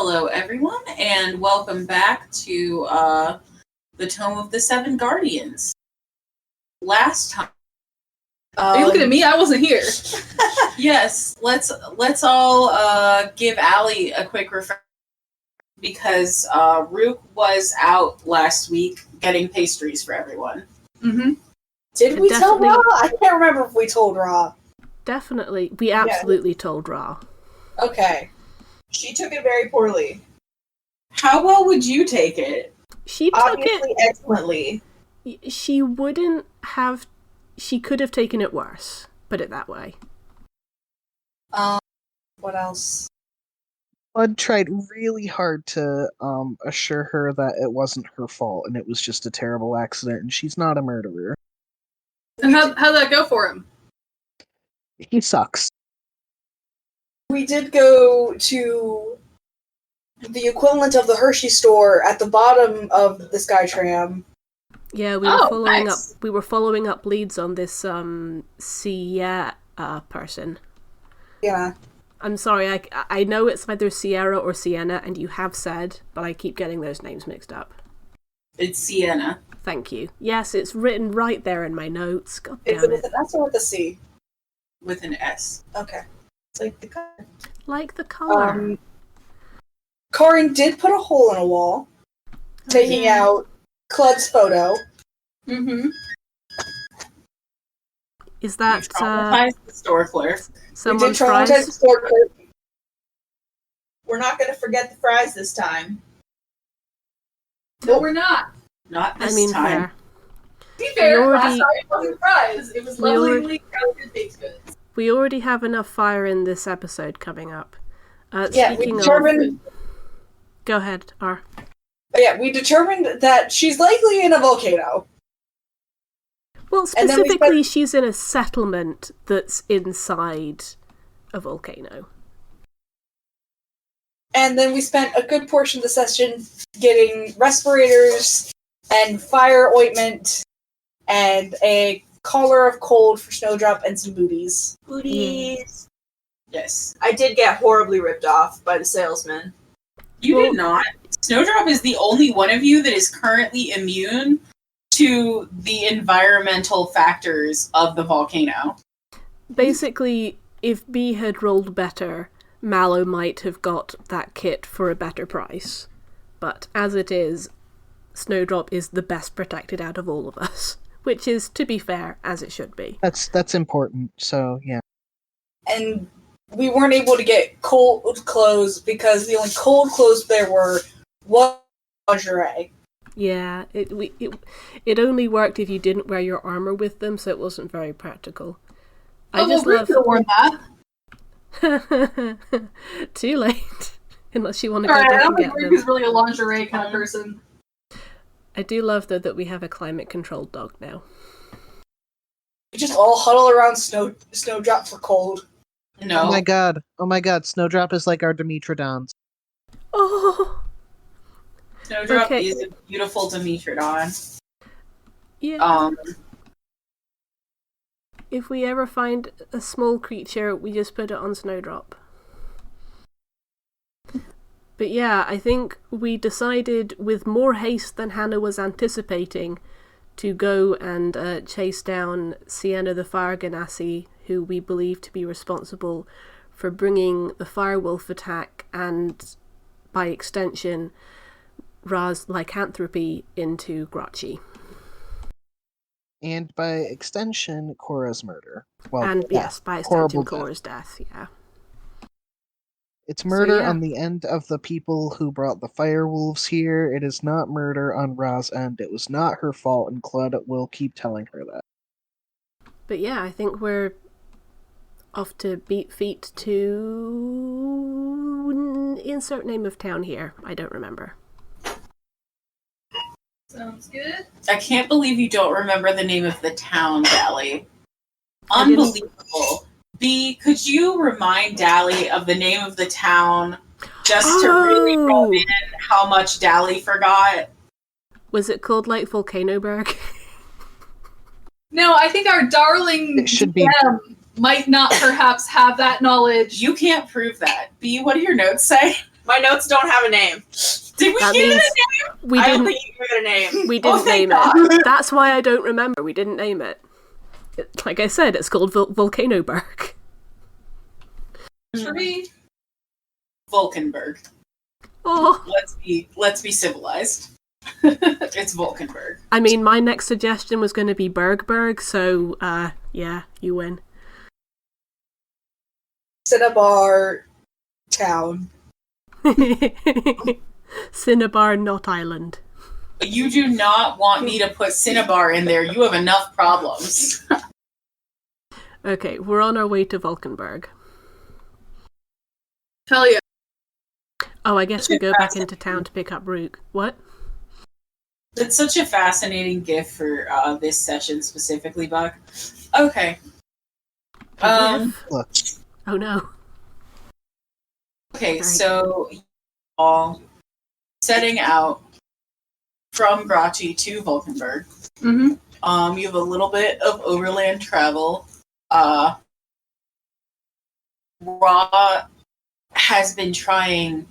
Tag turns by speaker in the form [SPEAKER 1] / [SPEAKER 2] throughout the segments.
[SPEAKER 1] Hello, everyone, and welcome back to the Tome of the Seven Guardians. Last time,
[SPEAKER 2] are you looking at me? I wasn't here.
[SPEAKER 1] Yes, let's all give Allie a quick refresh because Rook was out last week getting pastries for everyone.
[SPEAKER 2] Mm-hmm.
[SPEAKER 3] Did we tell Ra? I can't remember if we told Ra.
[SPEAKER 4] Definitely, we absolutely told Ra.
[SPEAKER 3] Okay. She took it very poorly.
[SPEAKER 1] How well would you take it?
[SPEAKER 4] She took
[SPEAKER 3] Obviously,
[SPEAKER 4] it
[SPEAKER 3] excellently.
[SPEAKER 4] She wouldn't have. She could have taken it worse. Put it that way.
[SPEAKER 3] What else?
[SPEAKER 5] Bud tried really hard to assure her that it wasn't her fault and it was just a terrible accident and she's not a murderer.
[SPEAKER 2] And how'd that go for him?
[SPEAKER 5] He sucks.
[SPEAKER 3] We did go to the equivalent of the Hershey store at the bottom of the Skytram.
[SPEAKER 4] Yeah, we were following
[SPEAKER 2] nice.
[SPEAKER 4] up. We were following up leads on this Sienna person.
[SPEAKER 3] Yeah.
[SPEAKER 4] I'm sorry. I know it's either Sierra or Sienna, and you have said, but I keep getting those names mixed up.
[SPEAKER 1] It's Sienna.
[SPEAKER 4] Thank you. Yes, it's written right there in my notes. God damn
[SPEAKER 3] Is it
[SPEAKER 4] it!
[SPEAKER 3] with an S or with a C?
[SPEAKER 1] With an S.
[SPEAKER 3] Okay. It's like the color.
[SPEAKER 4] Like the color.
[SPEAKER 3] Corin did put a hole in a wall, taking out Clud's photo.
[SPEAKER 2] Mm-hmm.
[SPEAKER 4] Is that
[SPEAKER 1] Traumatized the store clerk.
[SPEAKER 4] someone's
[SPEAKER 3] we did traumatize the
[SPEAKER 4] fries?
[SPEAKER 3] store clerk.
[SPEAKER 6] We're not going to forget the fries this time.
[SPEAKER 2] No, we're not.
[SPEAKER 1] Not this
[SPEAKER 4] I mean,
[SPEAKER 1] time.
[SPEAKER 4] fair.
[SPEAKER 2] To be fair,
[SPEAKER 4] We
[SPEAKER 2] last
[SPEAKER 4] already-
[SPEAKER 2] time it wasn't fries. It was
[SPEAKER 4] We already-
[SPEAKER 2] lovely crowded baked goods.
[SPEAKER 4] We already have enough fire in this episode coming up.
[SPEAKER 3] Yeah, we
[SPEAKER 4] Speaking
[SPEAKER 3] determined.
[SPEAKER 4] Go ahead, R.
[SPEAKER 3] Yeah, we determined that she's likely in a volcano.
[SPEAKER 4] Well,
[SPEAKER 3] And then we
[SPEAKER 4] specifically, she's in a settlement that's inside a volcano.
[SPEAKER 3] And then we spent a good portion of the session getting respirators and fire ointment and a collar of cold for Snowdrop and some booties.
[SPEAKER 6] Booties.
[SPEAKER 1] Yes.
[SPEAKER 6] I did get horribly ripped off by the salesman.
[SPEAKER 1] You did not. Snowdrop is the only one of you that is currently immune to the environmental factors of the volcano.
[SPEAKER 4] Basically, if B had rolled better, Mallow might have got that kit for a better price. But as it is, Snowdrop is the best protected out of all of us. Which is, to be fair, as it should be.
[SPEAKER 5] That's important, so yeah.
[SPEAKER 3] And we weren't able to get cold clothes because the only cold clothes there were was lingerie.
[SPEAKER 4] Yeah, it only worked if you didn't wear your armor with them, so it wasn't very practical. I just
[SPEAKER 2] Ruth could have worn that.
[SPEAKER 4] Too late. Unless you want to go
[SPEAKER 2] Alright, I
[SPEAKER 4] back
[SPEAKER 2] don't
[SPEAKER 4] and
[SPEAKER 2] think
[SPEAKER 4] get
[SPEAKER 2] Ruth
[SPEAKER 4] them.
[SPEAKER 2] is really a lingerie kind of person.
[SPEAKER 4] I do love, though, that we have a climate-controlled dog now.
[SPEAKER 3] We just all huddle around Snowdrop for cold.
[SPEAKER 1] No.
[SPEAKER 5] Oh my god, Snowdrop is like our Dimitrodons.
[SPEAKER 4] Oh!
[SPEAKER 1] Snowdrop
[SPEAKER 4] Okay.
[SPEAKER 1] is a beautiful Dimitrodon.
[SPEAKER 4] Yeah. If we ever find a small creature, we just put it on Snowdrop. But yeah, I think we decided with more haste than Hannah was anticipating to go and chase down Sienna the Fire Genasi, who we believe to be responsible for bringing the Firewolf attack and, by extension, Ra's lycanthropy into Grachi.
[SPEAKER 5] And by extension, Cora's murder. Well,
[SPEAKER 4] And
[SPEAKER 5] yeah,
[SPEAKER 4] yes, by
[SPEAKER 5] horrible
[SPEAKER 4] extension,
[SPEAKER 5] death.
[SPEAKER 4] Cora's death, yeah.
[SPEAKER 5] It's murder
[SPEAKER 4] yeah.
[SPEAKER 5] on the end of the people who brought the firewolves here. It is not murder on Ra's end. It was not her fault, and Claude will keep telling her that.
[SPEAKER 4] But yeah, I think we're off to beat feet to insert name of town here. I don't remember.
[SPEAKER 2] Sounds good.
[SPEAKER 1] I can't believe you don't remember the name of the town, Dally.
[SPEAKER 4] I didn't-
[SPEAKER 1] Unbelievable. B, could you remind Dally of the name of the town just to really rub in how much Dally forgot?
[SPEAKER 4] Was it called like Vulcanburg?
[SPEAKER 2] No, I think our darling
[SPEAKER 5] It should be.
[SPEAKER 2] DM might not perhaps have that knowledge.
[SPEAKER 1] You can't prove that. B, what do your notes say?
[SPEAKER 6] My notes don't have a name.
[SPEAKER 1] Did we
[SPEAKER 4] That
[SPEAKER 1] give
[SPEAKER 4] means
[SPEAKER 1] it a name?
[SPEAKER 4] we
[SPEAKER 6] I don't
[SPEAKER 4] didn't.
[SPEAKER 6] think you gave it a name.
[SPEAKER 4] We didn't
[SPEAKER 1] thank
[SPEAKER 4] name it. That's why I don't remember. We didn't name it. Like I said, it's called Vulcanburg.
[SPEAKER 2] For me,
[SPEAKER 1] Vulcanburg.
[SPEAKER 4] Oh,
[SPEAKER 1] Let's be civilized. It's Vulcanburg.
[SPEAKER 4] I mean, my next suggestion was going to be Bergburg, so yeah, you win.
[SPEAKER 3] Cinnabar town.
[SPEAKER 4] Cinnabar, not island.
[SPEAKER 1] You do not want me to put Cinnabar in there. You have enough problems.
[SPEAKER 4] Okay, we're on our way to Vulcanburg.
[SPEAKER 2] hell yeah.
[SPEAKER 4] Oh, I guess we go back into town to pick up Rook. What?
[SPEAKER 1] It's such a fascinating gift for this session specifically, Buck. Okay.
[SPEAKER 5] Look,
[SPEAKER 4] Oh no.
[SPEAKER 1] Okay,
[SPEAKER 4] Right.
[SPEAKER 1] so all setting out from Grachi to Vulcanburg.
[SPEAKER 2] Mm-hmm.
[SPEAKER 1] You have a little bit of overland travel. Raw has been trying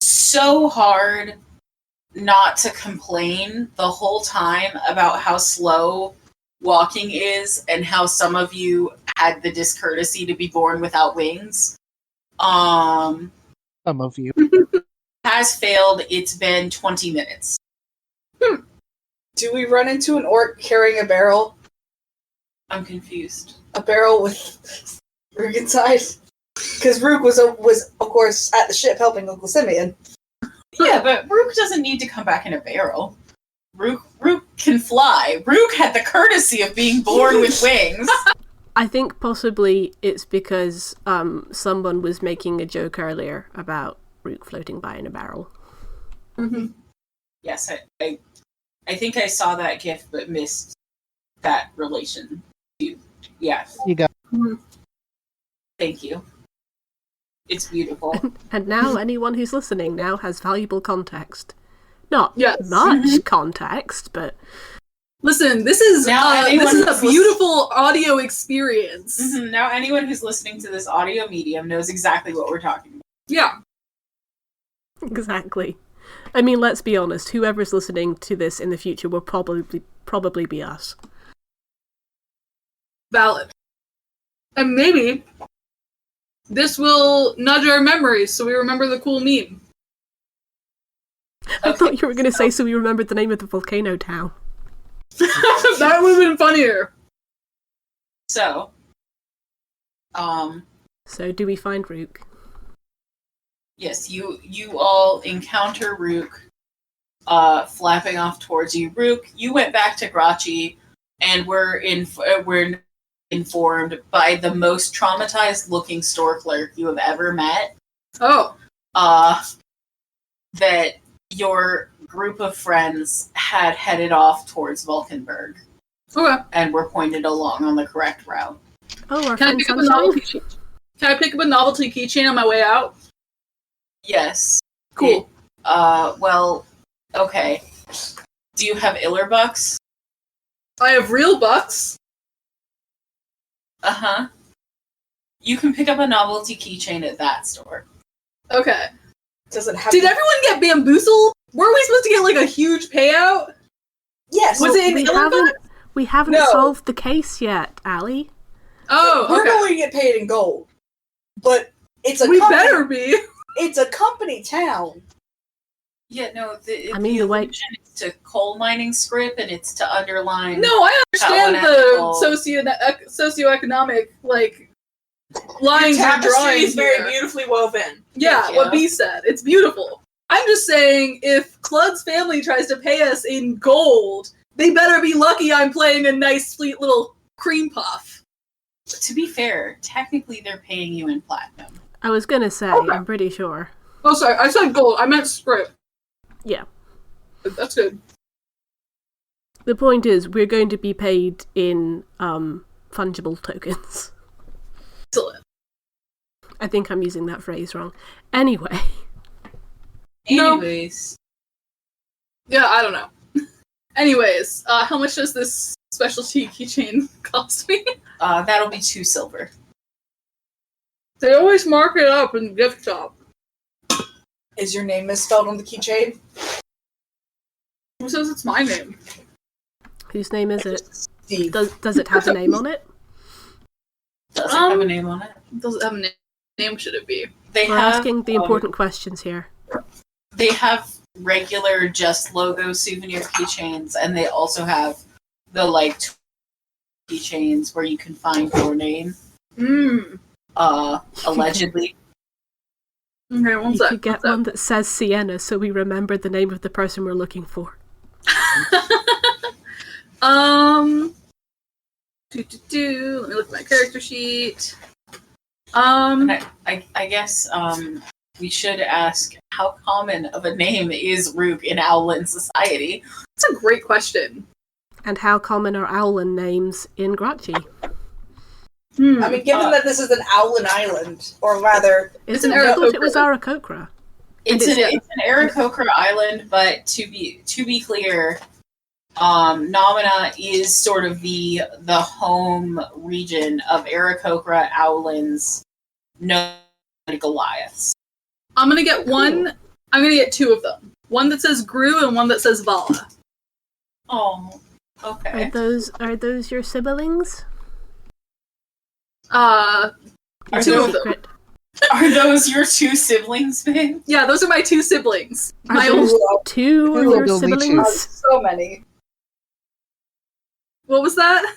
[SPEAKER 1] so hard not to complain the whole time about how slow walking is and how some of you had the discourtesy to be born without wings.
[SPEAKER 5] some of you.
[SPEAKER 1] Has failed. It's been 20 minutes.
[SPEAKER 3] Do we run into an orc carrying a barrel?
[SPEAKER 1] I'm confused.
[SPEAKER 3] A barrel with Rook inside? Because Rook was of course at the ship helping Uncle Simeon.
[SPEAKER 1] Yeah, but Rook doesn't need to come back in a barrel. Rook can fly. Rook had the courtesy of being born with wings.
[SPEAKER 4] I think possibly it's because someone was making a joke earlier about Rook floating by in a barrel.
[SPEAKER 2] Mm-hmm.
[SPEAKER 1] Yes, I think I saw that gift but missed that relation. Yeah,
[SPEAKER 5] You got
[SPEAKER 1] thank you. It's beautiful.
[SPEAKER 4] And now anyone who's listening now has valuable context. Not
[SPEAKER 2] Yes.
[SPEAKER 4] much context, but
[SPEAKER 2] Listen, this is
[SPEAKER 1] Now anyone
[SPEAKER 2] this is
[SPEAKER 1] who's
[SPEAKER 2] a beautiful audio experience.
[SPEAKER 1] Mhm. Now anyone who's listening to this audio medium knows exactly what we're talking about.
[SPEAKER 2] Yeah.
[SPEAKER 4] exactly. I mean, let's be honest, whoever's listening to this in the future will probably be us.
[SPEAKER 2] Valid. And maybe this will nudge our memories so we remember the cool meme.
[SPEAKER 4] I thought you were going to say so we remembered the name of the volcano town.
[SPEAKER 2] That would have been funnier.
[SPEAKER 1] So,
[SPEAKER 4] So do we find Rook?
[SPEAKER 1] yes, you all encounter Rook, flapping off towards you. Rook, you went back to Grachi, and we're informed by the most traumatized-looking store clerk you have ever met,
[SPEAKER 2] Oh.
[SPEAKER 1] that your group of friends had headed off towards Vulcanburg,
[SPEAKER 2] Okay.
[SPEAKER 1] and were pointed along on the correct route.
[SPEAKER 4] Oh, our
[SPEAKER 2] Can I
[SPEAKER 4] friend
[SPEAKER 2] pick up a
[SPEAKER 4] Sunshine?
[SPEAKER 2] novelty? Can I pick up a novelty keychain on my way out?
[SPEAKER 1] Yes.
[SPEAKER 2] Cool.
[SPEAKER 1] Well, okay. Do you have Illerbucks?
[SPEAKER 2] I have real bucks.
[SPEAKER 1] Uh-huh. You can pick up a novelty keychain at that store.
[SPEAKER 2] Okay.
[SPEAKER 3] Doesn't have
[SPEAKER 2] Did
[SPEAKER 3] to-
[SPEAKER 2] everyone get bamboozled? Weren't we supposed to get like a huge payout?
[SPEAKER 3] Yes.
[SPEAKER 2] Was it in
[SPEAKER 4] we
[SPEAKER 2] Illenbuck?
[SPEAKER 4] haven't
[SPEAKER 3] No.
[SPEAKER 4] solved the case yet, Allie.
[SPEAKER 2] Oh,
[SPEAKER 3] We're
[SPEAKER 2] okay.
[SPEAKER 3] going to get paid in gold. But it's a
[SPEAKER 2] We
[SPEAKER 3] company,
[SPEAKER 2] better be.
[SPEAKER 3] it's a company town.
[SPEAKER 1] Yeah, no,
[SPEAKER 4] I mean, the way-
[SPEAKER 1] illusion is to coal mining script, and it's to underline...
[SPEAKER 2] No, I understand
[SPEAKER 1] Paladin.
[SPEAKER 2] the socioeconomic, like, lines
[SPEAKER 6] Your
[SPEAKER 2] you're
[SPEAKER 6] tapestry
[SPEAKER 2] drawing
[SPEAKER 6] is very
[SPEAKER 2] here.
[SPEAKER 6] beautifully woven.
[SPEAKER 2] Yeah,
[SPEAKER 1] Thank
[SPEAKER 2] what
[SPEAKER 1] you.
[SPEAKER 2] B said. It's beautiful. I'm just saying, if Clud's family tries to pay us in gold, they better be lucky I'm playing a nice, sweet little cream puff.
[SPEAKER 1] To be fair, technically they're paying you in platinum.
[SPEAKER 4] I was gonna say,
[SPEAKER 2] Okay.
[SPEAKER 4] I'm pretty sure.
[SPEAKER 2] Oh, sorry, I said gold. I meant script.
[SPEAKER 4] Yeah.
[SPEAKER 2] That's good.
[SPEAKER 4] The point is, we're going to be paid in fungible tokens.
[SPEAKER 2] Excellent.
[SPEAKER 4] I think I'm using that phrase wrong. Anyway,
[SPEAKER 2] No.
[SPEAKER 1] Anyways,
[SPEAKER 2] Yeah, I don't know. Anyways, how much does this specialty keychain cost me?
[SPEAKER 1] that'll be 2 silver.
[SPEAKER 2] They always mark it up in the gift shop.
[SPEAKER 3] Is your name misspelled on the keychain?
[SPEAKER 2] Who says it's my name?
[SPEAKER 4] Whose name is it?
[SPEAKER 3] Steve.
[SPEAKER 4] Does it have a name on it?
[SPEAKER 1] Does it have a name on it?
[SPEAKER 2] Does it have a name? Should it be?
[SPEAKER 1] They
[SPEAKER 4] We're
[SPEAKER 1] have,
[SPEAKER 4] asking the important questions here.
[SPEAKER 1] They have regular just logo souvenir keychains, and they also have the like keychains where you can find your name. Allegedly.
[SPEAKER 2] Okay, one
[SPEAKER 4] You
[SPEAKER 2] sec.
[SPEAKER 4] could get one that says Sienna, so we remember the name of the person we're looking for.
[SPEAKER 2] Let me look at my character sheet.
[SPEAKER 1] And I guess we should ask how common of a name is Rook in Owlin society?
[SPEAKER 2] That's a great question.
[SPEAKER 4] And how common are Owlin names in Grachi?
[SPEAKER 3] I mean, given that this is an Owlin island, or rather...
[SPEAKER 4] Isn't it? I thought it was Aarakocra.
[SPEAKER 1] It's an Aarakocra island, but to be clear, Nomina is sort of the home region of Aarakocra, Owlins, no Goliaths.
[SPEAKER 2] I'm gonna get one. I'm gonna get two of them. One that says Gru and one that says Vala.
[SPEAKER 1] Oh, okay.
[SPEAKER 4] Are those your siblings?
[SPEAKER 1] Are
[SPEAKER 2] two of
[SPEAKER 1] those-
[SPEAKER 2] them.
[SPEAKER 1] Are those your two siblings, babe?
[SPEAKER 2] Yeah, those are my two siblings.
[SPEAKER 4] Are
[SPEAKER 2] My
[SPEAKER 4] those
[SPEAKER 2] old.
[SPEAKER 4] two of your
[SPEAKER 5] Only two.
[SPEAKER 4] siblings?
[SPEAKER 3] So many.
[SPEAKER 2] What was that?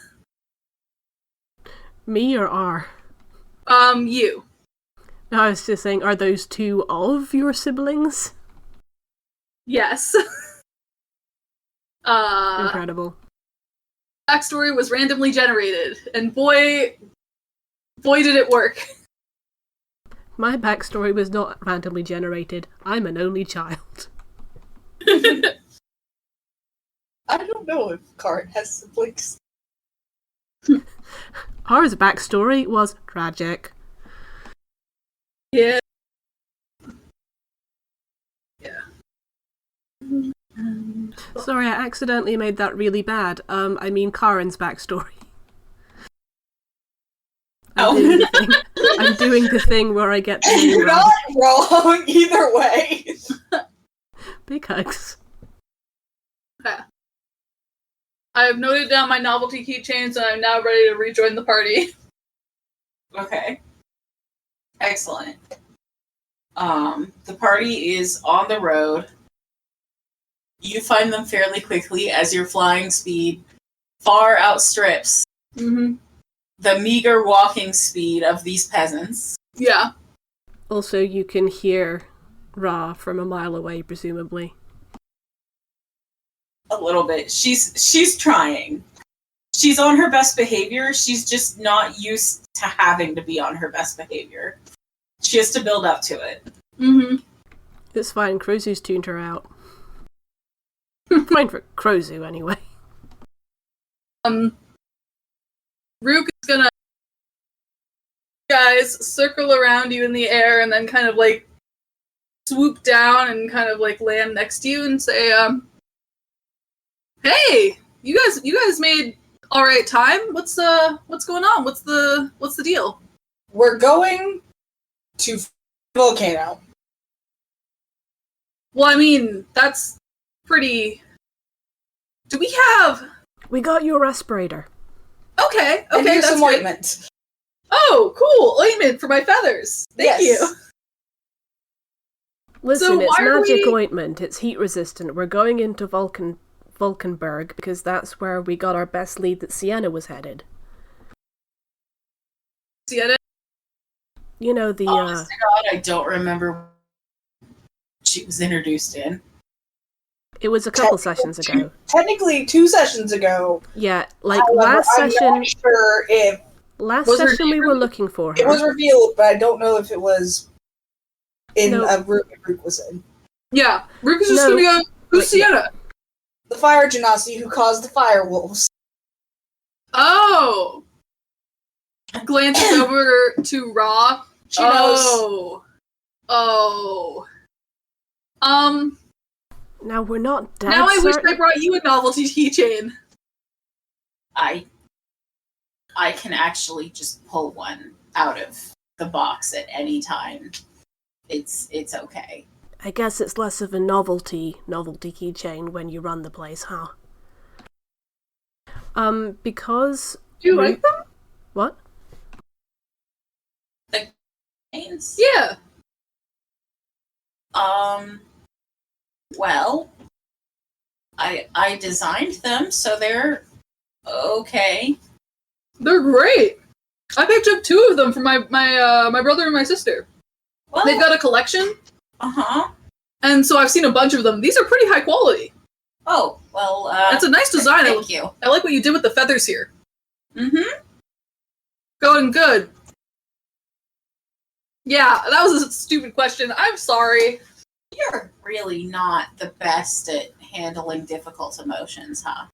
[SPEAKER 4] Me or R?
[SPEAKER 2] You.
[SPEAKER 4] No, I was just saying, are those two of your siblings?
[SPEAKER 2] Yes.
[SPEAKER 4] Incredible.
[SPEAKER 2] Backstory was randomly generated, and boy did it work.
[SPEAKER 4] My backstory was not randomly generated. I'm an only child.
[SPEAKER 3] I don't know if Card has siblings.
[SPEAKER 4] R's backstory was tragic.
[SPEAKER 2] Yeah.
[SPEAKER 4] Sorry, I accidentally made that really bad. I mean Karen's backstory. I'm doing the thing where I get the name
[SPEAKER 3] You're
[SPEAKER 4] wrong.
[SPEAKER 3] not wrong either way.
[SPEAKER 4] Big hugs.
[SPEAKER 2] Okay. I have noted down my novelty keychains, and I'm now ready to rejoin the party.
[SPEAKER 1] Okay. Excellent. The party is on the road. You find them fairly quickly as your flying speed far outstrips the meager walking speed of these peasants.
[SPEAKER 2] Yeah.
[SPEAKER 4] Also, you can hear Ra from a mile away, presumably.
[SPEAKER 1] A little bit. She's trying. She's on her best behavior. She's just not used to having to be on her best behavior. She has to build up to it.
[SPEAKER 4] It's fine, Krozu's tuned her out. Fine for Krozu, anyway.
[SPEAKER 2] Rook is gonna guys circle around you in the air and then kind of like swoop down and kind of like land next to you and say, hey, you guys made all right time. What's going on? What's the deal?
[SPEAKER 3] We're going to Volcano.
[SPEAKER 2] Well, I mean, that's pretty... Do we have...
[SPEAKER 4] We got your respirator.
[SPEAKER 2] Okay,
[SPEAKER 3] And here's
[SPEAKER 2] that's
[SPEAKER 3] some
[SPEAKER 2] good.
[SPEAKER 3] ointment.
[SPEAKER 2] Oh, cool! Ointment for my feathers. Thank you.
[SPEAKER 4] Listen,
[SPEAKER 2] So
[SPEAKER 4] it's
[SPEAKER 2] why are
[SPEAKER 4] magic
[SPEAKER 2] we-
[SPEAKER 4] ointment. It's heat resistant. We're going into Vulcanburg because that's where we got our best lead that Sienna was headed.
[SPEAKER 2] Sienna?
[SPEAKER 4] You know, the,
[SPEAKER 1] Honest to God, I don't remember what she was introduced in.
[SPEAKER 4] It was a couple sessions ago.
[SPEAKER 3] Technically, 2 sessions ago.
[SPEAKER 4] Yeah, like
[SPEAKER 3] However,
[SPEAKER 4] last
[SPEAKER 3] I'm
[SPEAKER 4] session...
[SPEAKER 3] not sure if
[SPEAKER 4] Last
[SPEAKER 2] Was her
[SPEAKER 4] session we
[SPEAKER 2] name
[SPEAKER 4] were looking for her.
[SPEAKER 3] it was revealed, but I don't know if it was in
[SPEAKER 4] No.
[SPEAKER 3] a room Rook was in.
[SPEAKER 2] Yeah, Rook is just
[SPEAKER 4] No.
[SPEAKER 2] gonna go, who's
[SPEAKER 4] Wait.
[SPEAKER 2] Sienna?
[SPEAKER 3] The fire genasi who caused the fire wolves.
[SPEAKER 2] Oh! Glances over to Ra.
[SPEAKER 3] She knows.
[SPEAKER 2] Oh.
[SPEAKER 4] Now, we're not dead
[SPEAKER 2] Now I wish
[SPEAKER 4] certain.
[SPEAKER 2] I brought you a novelty keychain.
[SPEAKER 1] I can actually just pull one out of the box at any time. It's okay.
[SPEAKER 4] I guess it's less of a novelty keychain when you run the place, huh? Because...
[SPEAKER 2] Do you like them?
[SPEAKER 4] What?
[SPEAKER 1] The chains?
[SPEAKER 2] Yeah.
[SPEAKER 1] Well, I designed them, so they're okay.
[SPEAKER 2] They're great. I picked up 2 of them for my brother and my sister.
[SPEAKER 1] Well,
[SPEAKER 2] They've got a collection,
[SPEAKER 1] uh-huh.
[SPEAKER 2] and so I've seen a bunch of them. These are pretty high quality.
[SPEAKER 1] Oh, well,
[SPEAKER 2] It's a nice design.
[SPEAKER 1] thank you.
[SPEAKER 2] I like what you did with the feathers here.
[SPEAKER 1] Mm-hmm.
[SPEAKER 2] Going good. Yeah, that was a stupid question. I'm sorry.
[SPEAKER 1] You're really not the best at handling difficult emotions, huh?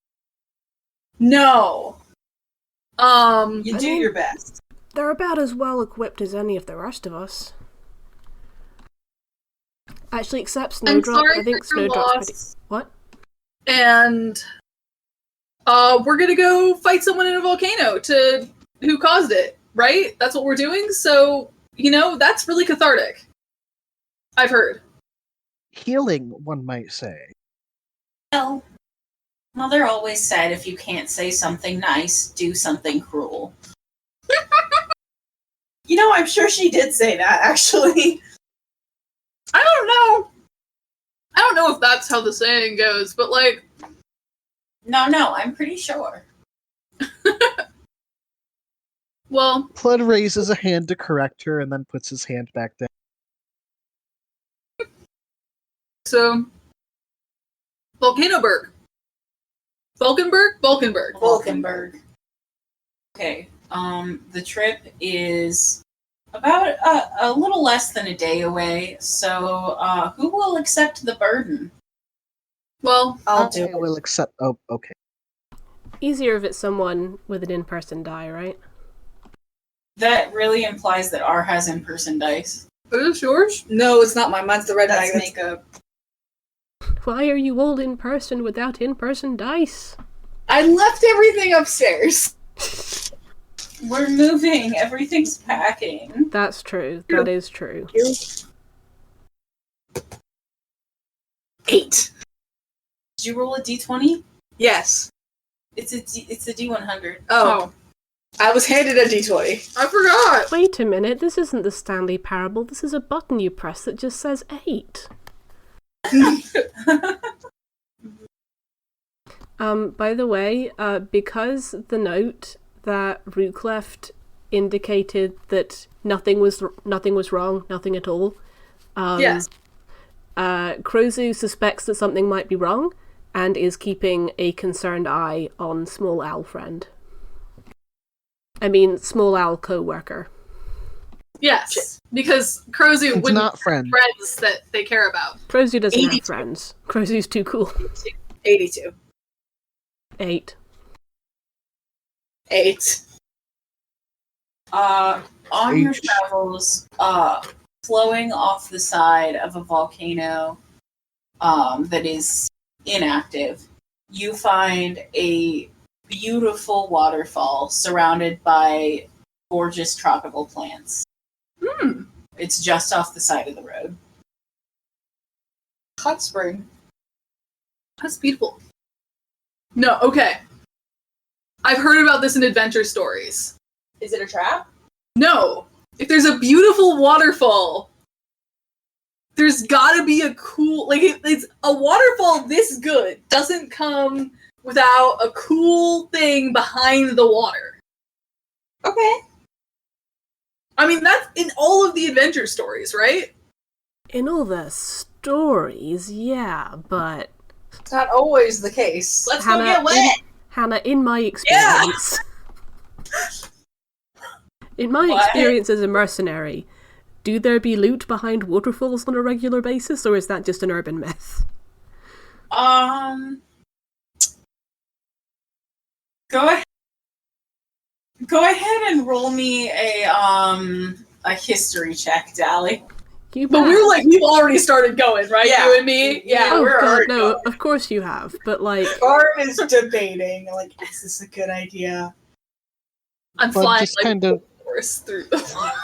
[SPEAKER 2] No.
[SPEAKER 6] You
[SPEAKER 4] I
[SPEAKER 6] do
[SPEAKER 4] mean-
[SPEAKER 6] your best.
[SPEAKER 4] They're about as well equipped as any of the rest of us. Actually, except
[SPEAKER 2] I'm
[SPEAKER 4] Snowdrop.
[SPEAKER 2] sorry
[SPEAKER 4] I think
[SPEAKER 2] for your
[SPEAKER 4] Snowdrop's pretty...
[SPEAKER 2] loss.
[SPEAKER 4] What?
[SPEAKER 2] And we're gonna go fight someone in a volcano who caused it, right? That's what we're doing. So, that's really cathartic. I've heard.
[SPEAKER 5] Healing, one might say.
[SPEAKER 1] Well, Mother always said if you can't say something nice, do something cruel.
[SPEAKER 6] You know, I'm sure she did say that, actually.
[SPEAKER 2] I don't know. I don't know if that's how the saying goes, but like,
[SPEAKER 1] No, I'm pretty sure.
[SPEAKER 2] well,
[SPEAKER 5] Plud raises a hand to correct her and then puts his hand back down.
[SPEAKER 2] so Vulcanburg. Vulcanburg.
[SPEAKER 1] Vulcanburg. Okay, the trip is about a little less than a day away, so who will accept the burden?
[SPEAKER 2] Well,
[SPEAKER 6] I'll do
[SPEAKER 5] I
[SPEAKER 6] it.
[SPEAKER 5] will accept. Oh, okay.
[SPEAKER 4] Easier if it's someone with an in-person die, right?
[SPEAKER 1] That really implies that R has in-person dice.
[SPEAKER 2] is this yours?
[SPEAKER 3] No, it's not mine. Mine's the red
[SPEAKER 6] That's
[SPEAKER 3] magnet.
[SPEAKER 6] makeup.
[SPEAKER 4] Why are you all in person without in-person dice?
[SPEAKER 3] I left everything upstairs.
[SPEAKER 1] We're moving. Everything's packing.
[SPEAKER 4] That's true. That is true.
[SPEAKER 3] 8.
[SPEAKER 1] Did you roll a d20?
[SPEAKER 3] Yes.
[SPEAKER 1] It's a d100.
[SPEAKER 3] Oh. I was handed a d20.
[SPEAKER 2] I forgot.
[SPEAKER 4] Wait a minute, this isn't the Stanley Parable. This is a button you press that just says 8. By the way, because the note that Rook left indicated that nothing was wrong, nothing at all.
[SPEAKER 2] Yes.
[SPEAKER 4] Krozu suspects that something might be wrong and is keeping a concerned eye on Small Owl friend. I mean, Small Owl co-worker.
[SPEAKER 2] Yes. Because Krozu
[SPEAKER 5] It's
[SPEAKER 2] wouldn't
[SPEAKER 5] not friend.
[SPEAKER 2] have friends that they care about.
[SPEAKER 4] Krozu doesn't
[SPEAKER 3] 82.
[SPEAKER 4] have friends. Krozu's too cool.
[SPEAKER 3] 82.
[SPEAKER 4] 8.
[SPEAKER 3] 8.
[SPEAKER 1] On your
[SPEAKER 5] H.
[SPEAKER 1] travels, flowing off the side of a volcano that is inactive, you find a beautiful waterfall surrounded by gorgeous tropical plants. It's just off the side of the road.
[SPEAKER 3] Hot spring.
[SPEAKER 2] That's beautiful. No, okay. I've heard about this in adventure stories.
[SPEAKER 6] Is it a trap?
[SPEAKER 2] No. If there's a beautiful waterfall, there's gotta be a cool... Like, it's a waterfall this good doesn't come without a cool thing behind the water.
[SPEAKER 6] Okay.
[SPEAKER 2] I mean, that's in all of the adventure stories, right?
[SPEAKER 4] In all the stories, yeah, but...
[SPEAKER 3] It's not always the case.
[SPEAKER 6] Let's go get wet.
[SPEAKER 4] Hannah, in my experience... In my
[SPEAKER 1] What?
[SPEAKER 4] experience as a mercenary, do there be loot behind waterfalls on a regular basis, or is that just an urban myth?
[SPEAKER 1] Go ahead and roll me a history check, Dally.
[SPEAKER 4] You
[SPEAKER 2] But
[SPEAKER 4] bet.
[SPEAKER 2] we're like, we've already started going, right?
[SPEAKER 6] Yeah.
[SPEAKER 2] You and me? Yeah,
[SPEAKER 4] Oh
[SPEAKER 2] we're
[SPEAKER 4] god,
[SPEAKER 2] already
[SPEAKER 4] no,
[SPEAKER 2] going.
[SPEAKER 4] of course you have, but like...
[SPEAKER 6] Bart is debating, like, is this a good idea?
[SPEAKER 2] I'm
[SPEAKER 5] But
[SPEAKER 2] flying
[SPEAKER 5] just
[SPEAKER 2] like
[SPEAKER 5] kind of
[SPEAKER 2] a horse through the water.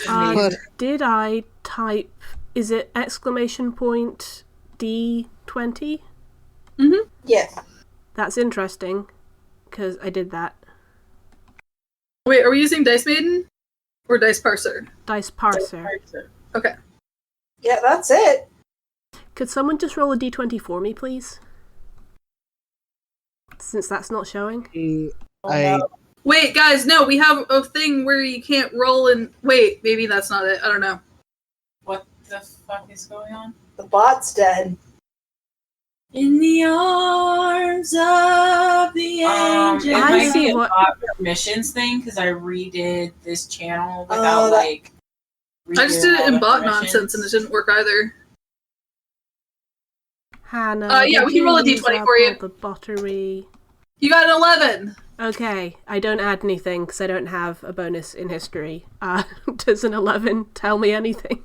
[SPEAKER 4] Uh,
[SPEAKER 5] But-
[SPEAKER 4] did I type Is it exclamation point D20?
[SPEAKER 3] Yes.
[SPEAKER 4] That's interesting, because I did that.
[SPEAKER 2] Wait, are we using Dice Maiden? Or Dice Parser?
[SPEAKER 4] Dice parser.
[SPEAKER 2] Okay.
[SPEAKER 3] Yeah, that's it.
[SPEAKER 4] Could someone just roll a D20 for me, please? Since that's not showing.
[SPEAKER 2] Wait, guys, no, we have a thing where you can't roll and... Wait, maybe that's not it. I don't know.
[SPEAKER 1] What the fuck is going on?
[SPEAKER 3] The bot's dead.
[SPEAKER 6] In the arms of the angel.
[SPEAKER 1] It
[SPEAKER 4] I
[SPEAKER 1] might
[SPEAKER 4] see
[SPEAKER 1] be a
[SPEAKER 4] what-
[SPEAKER 1] bot permissions thing because I redid this channel without
[SPEAKER 2] I just did it in bot
[SPEAKER 1] permissions.
[SPEAKER 2] nonsense and it didn't work either.
[SPEAKER 4] Hannah.
[SPEAKER 2] Yeah, we can roll a
[SPEAKER 4] use
[SPEAKER 2] D20
[SPEAKER 4] up
[SPEAKER 2] for you.
[SPEAKER 4] all the buttery.
[SPEAKER 2] You got an 11!
[SPEAKER 4] Okay, I don't add anything because I don't have a bonus in history. Does an 11 tell me anything?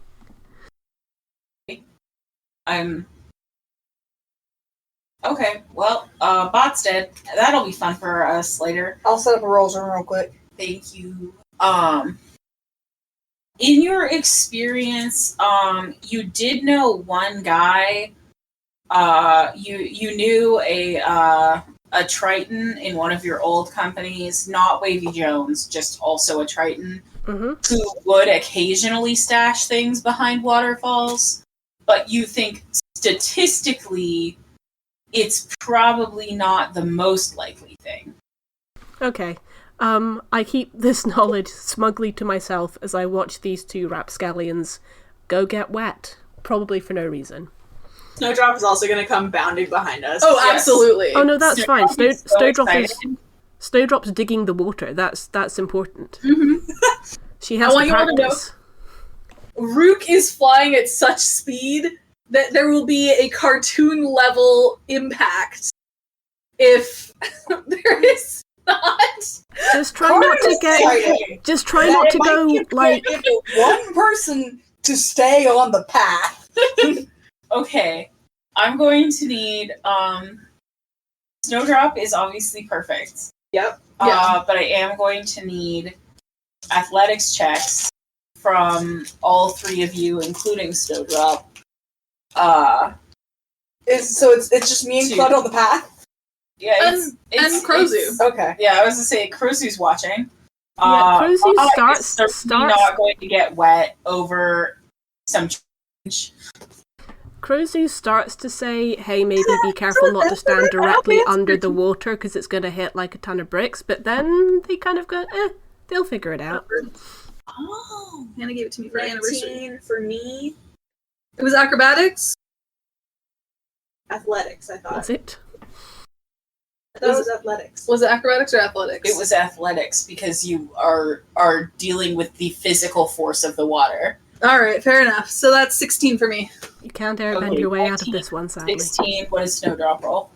[SPEAKER 1] Okay, well, bot's dead. That'll be fun for us later.
[SPEAKER 3] I'll set up a rolls room real quick.
[SPEAKER 1] Thank you. In your experience, you did know one guy. You knew a Triton in one of your old companies, not Wavy Jones, just also a Triton,
[SPEAKER 4] Mm-hmm.
[SPEAKER 1] who would occasionally stash things behind waterfalls, but you think statistically it's probably not the most likely thing.
[SPEAKER 4] Okay. I keep this knowledge smugly to myself as I watch these two rapscallions go get wet, probably for no reason.
[SPEAKER 6] Snowdrop is also going to come bounding behind us.
[SPEAKER 2] Oh,
[SPEAKER 1] Yes.
[SPEAKER 2] absolutely.
[SPEAKER 4] Oh no, that's fine.
[SPEAKER 1] Snowdrop is so excited.
[SPEAKER 4] Snowdrop's digging the water. That's important.
[SPEAKER 2] Mm-hmm.
[SPEAKER 4] She has
[SPEAKER 2] I want
[SPEAKER 4] to
[SPEAKER 2] you all to know-
[SPEAKER 4] practice.
[SPEAKER 2] Rook is flying at such speed that there will be a cartoon-level impact if there is not...
[SPEAKER 4] Just try not to get.
[SPEAKER 3] Exciting.
[SPEAKER 4] Just try not to go like.
[SPEAKER 3] Give one person to stay on the path.
[SPEAKER 1] Okay, I'm going to need Snowdrop is obviously perfect.
[SPEAKER 6] Yep.
[SPEAKER 1] But I am going to need athletics checks from all three of you, including Snowdrop.
[SPEAKER 3] So it's just me and
[SPEAKER 1] Two.
[SPEAKER 3] Claude on the path?
[SPEAKER 1] Yeah,
[SPEAKER 2] And Krozu.
[SPEAKER 3] Okay.
[SPEAKER 1] Yeah, I was gonna say Krozu's watching.
[SPEAKER 4] Yeah, Krozu
[SPEAKER 1] Anna is
[SPEAKER 4] starts
[SPEAKER 1] certainly not going to get wet over some change.
[SPEAKER 4] Krozu starts to say, "Hey, maybe be careful not to stand directly under the water because it's going to hit like a ton of bricks." But then they kind of go, they'll figure it out.
[SPEAKER 6] Oh,
[SPEAKER 2] Hannah gave it to me for anniversary.
[SPEAKER 6] 19 for me.
[SPEAKER 2] It was acrobatics?
[SPEAKER 6] Athletics, I thought.
[SPEAKER 4] That's it.
[SPEAKER 6] I thought it was athletics.
[SPEAKER 2] Was it acrobatics or athletics?
[SPEAKER 1] It was athletics because you are dealing with the physical force of the water.
[SPEAKER 2] Alright, fair enough. So that's 16 for me.
[SPEAKER 4] You can't airbend
[SPEAKER 1] Okay,
[SPEAKER 4] your way out of
[SPEAKER 1] 19,
[SPEAKER 4] this one, sadly.
[SPEAKER 1] 16. What is Snowdrop roll?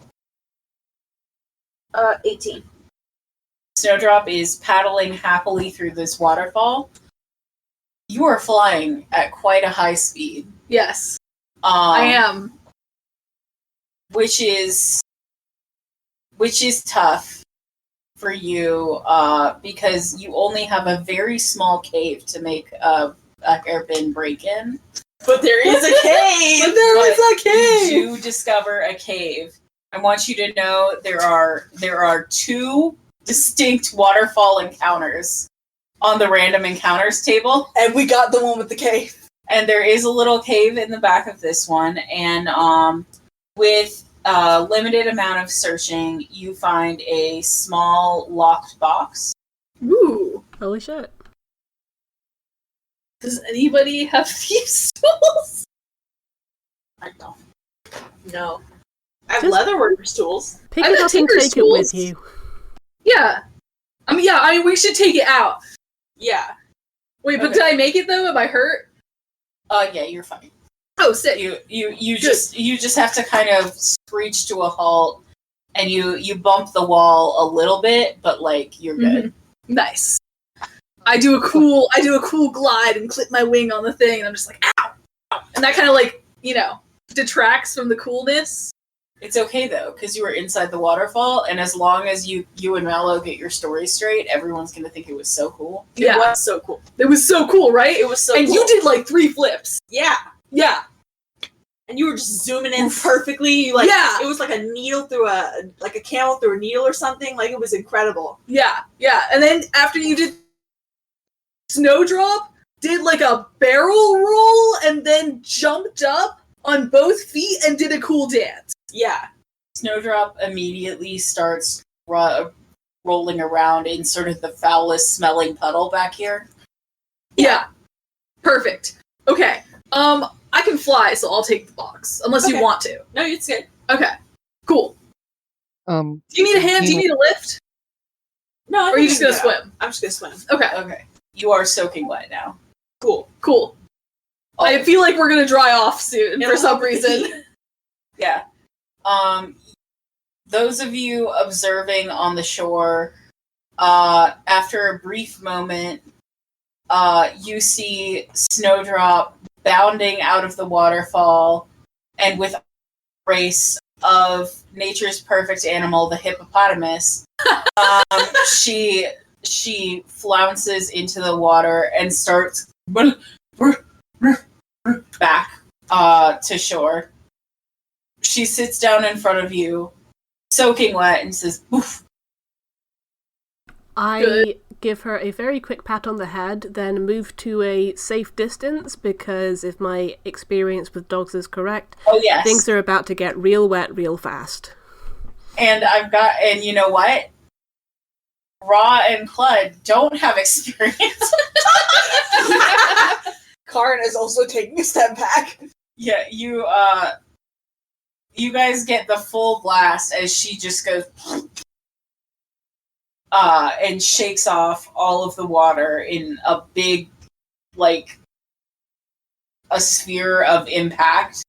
[SPEAKER 6] 18.
[SPEAKER 1] Snowdrop is paddling happily through this waterfall. You are flying at quite a high speed.
[SPEAKER 2] Yes, I am.
[SPEAKER 1] Which is tough for you because you only have a very small cave to make a hairpin break in.
[SPEAKER 6] But there is a cave!
[SPEAKER 2] But there was a cave!
[SPEAKER 1] You do discover a cave. I want you to know there are two distinct waterfall encounters on the random encounters table.
[SPEAKER 3] And we got the one with the cave.
[SPEAKER 1] And there is a little cave in the back of this one, and with a limited amount of searching, you find a small locked box.
[SPEAKER 2] Ooh.
[SPEAKER 4] Holy shit.
[SPEAKER 2] Does anybody have thieves' tools?
[SPEAKER 6] I don't. No. I have
[SPEAKER 4] Just-
[SPEAKER 6] leatherworkers' tools.
[SPEAKER 4] Pick
[SPEAKER 2] I'm
[SPEAKER 4] it
[SPEAKER 2] a
[SPEAKER 4] up and
[SPEAKER 2] tinker's
[SPEAKER 4] take it with
[SPEAKER 2] tools.
[SPEAKER 4] you.
[SPEAKER 2] Yeah. I mean, we should take it out.
[SPEAKER 6] Yeah.
[SPEAKER 2] Wait, but
[SPEAKER 1] Okay.
[SPEAKER 2] did I make it though? Am I hurt?
[SPEAKER 1] Yeah, you're fine.
[SPEAKER 2] Oh, sick.
[SPEAKER 1] You just have to kind of screech to a halt, and you bump the wall a little bit, but like you're good.
[SPEAKER 2] Mhm. Nice. I do a cool glide and clip my wing on the thing, and I'm just like, ow! Ow. And that kind of like, detracts from the coolness.
[SPEAKER 1] It's okay though, because you were inside the waterfall, and as long as you and Mallow get your story straight, everyone's gonna think it was so cool.
[SPEAKER 6] It was so cool.
[SPEAKER 2] It was so cool, right?
[SPEAKER 6] It was so
[SPEAKER 2] and
[SPEAKER 6] cool.
[SPEAKER 2] you did like 3 flips.
[SPEAKER 6] Yeah.
[SPEAKER 2] Yeah.
[SPEAKER 6] And you were just zooming in perfectly. You
[SPEAKER 2] Yeah.
[SPEAKER 6] It was like a needle through a camel through a needle or something. Like, it was incredible.
[SPEAKER 2] Yeah. And then after you did Snowdrop, did like a barrel roll and then jumped up on both feet and did a cool dance.
[SPEAKER 6] Yeah.
[SPEAKER 1] Snowdrop immediately starts rolling around in sort of the foulest smelling puddle back here.
[SPEAKER 2] Yeah. Perfect. Okay. I can fly, so I'll take the box. Unless you want to.
[SPEAKER 6] No, it's good.
[SPEAKER 2] Okay. Cool. Do you need a hand? Do you need a lift?
[SPEAKER 6] No,
[SPEAKER 2] Or are you just gonna swim?
[SPEAKER 6] I'm just gonna swim.
[SPEAKER 1] Okay. You are soaking wet now.
[SPEAKER 2] Cool.
[SPEAKER 1] Oh.
[SPEAKER 2] I feel like we're gonna dry off soon for some reason.
[SPEAKER 1] Yeah. Those of you observing on the shore, after a brief moment, you see Snowdrop bounding out of the waterfall, and with a race of nature's perfect animal, the hippopotamus, she flounces into the water and starts back to shore. She sits down in front of you, soaking wet, and says, "Oof."
[SPEAKER 4] I give her a very quick pat on the head, then move to a safe distance, because if my experience with dogs is correct,
[SPEAKER 1] yes,
[SPEAKER 4] things are about to get real wet real fast.
[SPEAKER 1] And and you know what? Ra and Clud don't have experience.
[SPEAKER 3] Karn is also taking a step back.
[SPEAKER 1] Yeah, you guys get the full blast as she just goes and shakes off all of the water in a big, like, a sphere of impact.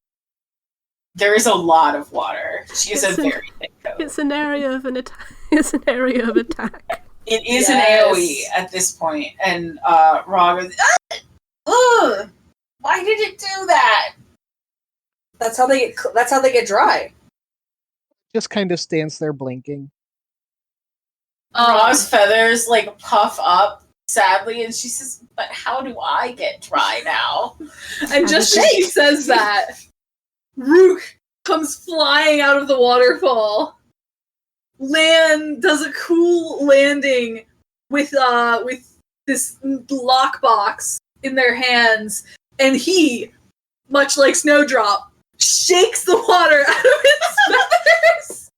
[SPEAKER 1] There is a lot of water. She is a very thick coat.
[SPEAKER 4] It's an area of an attack. It's an area of attack.
[SPEAKER 1] It is an AoE at this point, and Ra goes, "Ugh! Why did it do that?"
[SPEAKER 3] That's how they get dry.
[SPEAKER 5] Just kind of stands there blinking.
[SPEAKER 1] Ra's feathers like puff up sadly, and she says, "But how do I get dry now?"
[SPEAKER 2] And just as she says that, Rook comes flying out of the waterfall. Does a cool landing with this lockbox in their hands, and he, much like Snowdrop, shakes the water out of his feathers.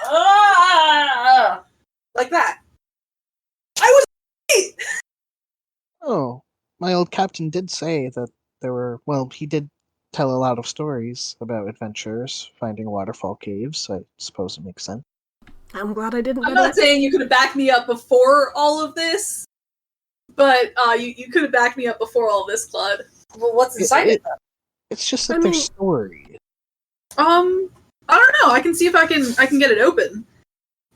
[SPEAKER 1] Ah!
[SPEAKER 3] Like that.
[SPEAKER 2] I was
[SPEAKER 5] Oh, my old captain did say that there were, well, he did tell a lot of stories about adventurers finding waterfall caves. I suppose it makes sense.
[SPEAKER 4] I'm glad I didn't
[SPEAKER 2] I'm
[SPEAKER 4] get
[SPEAKER 2] not
[SPEAKER 4] it.
[SPEAKER 2] saying you could have backed me up before all of this, but you could have backed me up before all of this, Claude.
[SPEAKER 3] Well, what's inside it?
[SPEAKER 5] It's just that
[SPEAKER 4] I
[SPEAKER 5] their
[SPEAKER 4] mean-
[SPEAKER 5] story.
[SPEAKER 2] I don't know. I can see if I can get it open.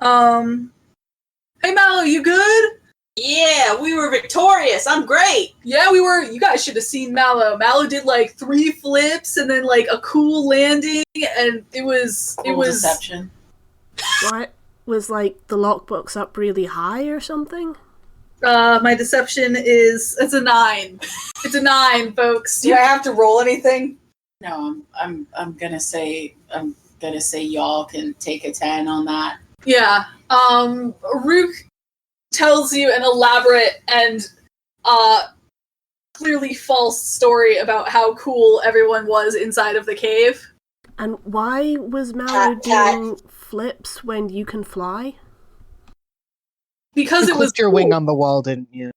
[SPEAKER 2] Hey Mallow, you good?
[SPEAKER 6] Yeah, we were victorious. I'm great.
[SPEAKER 2] Yeah, we were. You guys should have seen Mallow. Mallow did like 3 flips and then like a cool landing, and it was
[SPEAKER 1] deception.
[SPEAKER 4] What? Was like the lockbox up really high or something?
[SPEAKER 2] My deception it's a 9. It's a 9, folks.
[SPEAKER 3] Do I have to roll anything?
[SPEAKER 1] No, I'm gonna say y'all can take a 10 on that.
[SPEAKER 2] Yeah. Rook tells you an elaborate and clearly false story about how cool everyone was inside of the cave.
[SPEAKER 4] And why was Mallow doing flips when you can fly?
[SPEAKER 2] Because
[SPEAKER 5] You
[SPEAKER 2] it was
[SPEAKER 5] clipped your
[SPEAKER 2] cool.
[SPEAKER 5] wing on the wall, didn't you?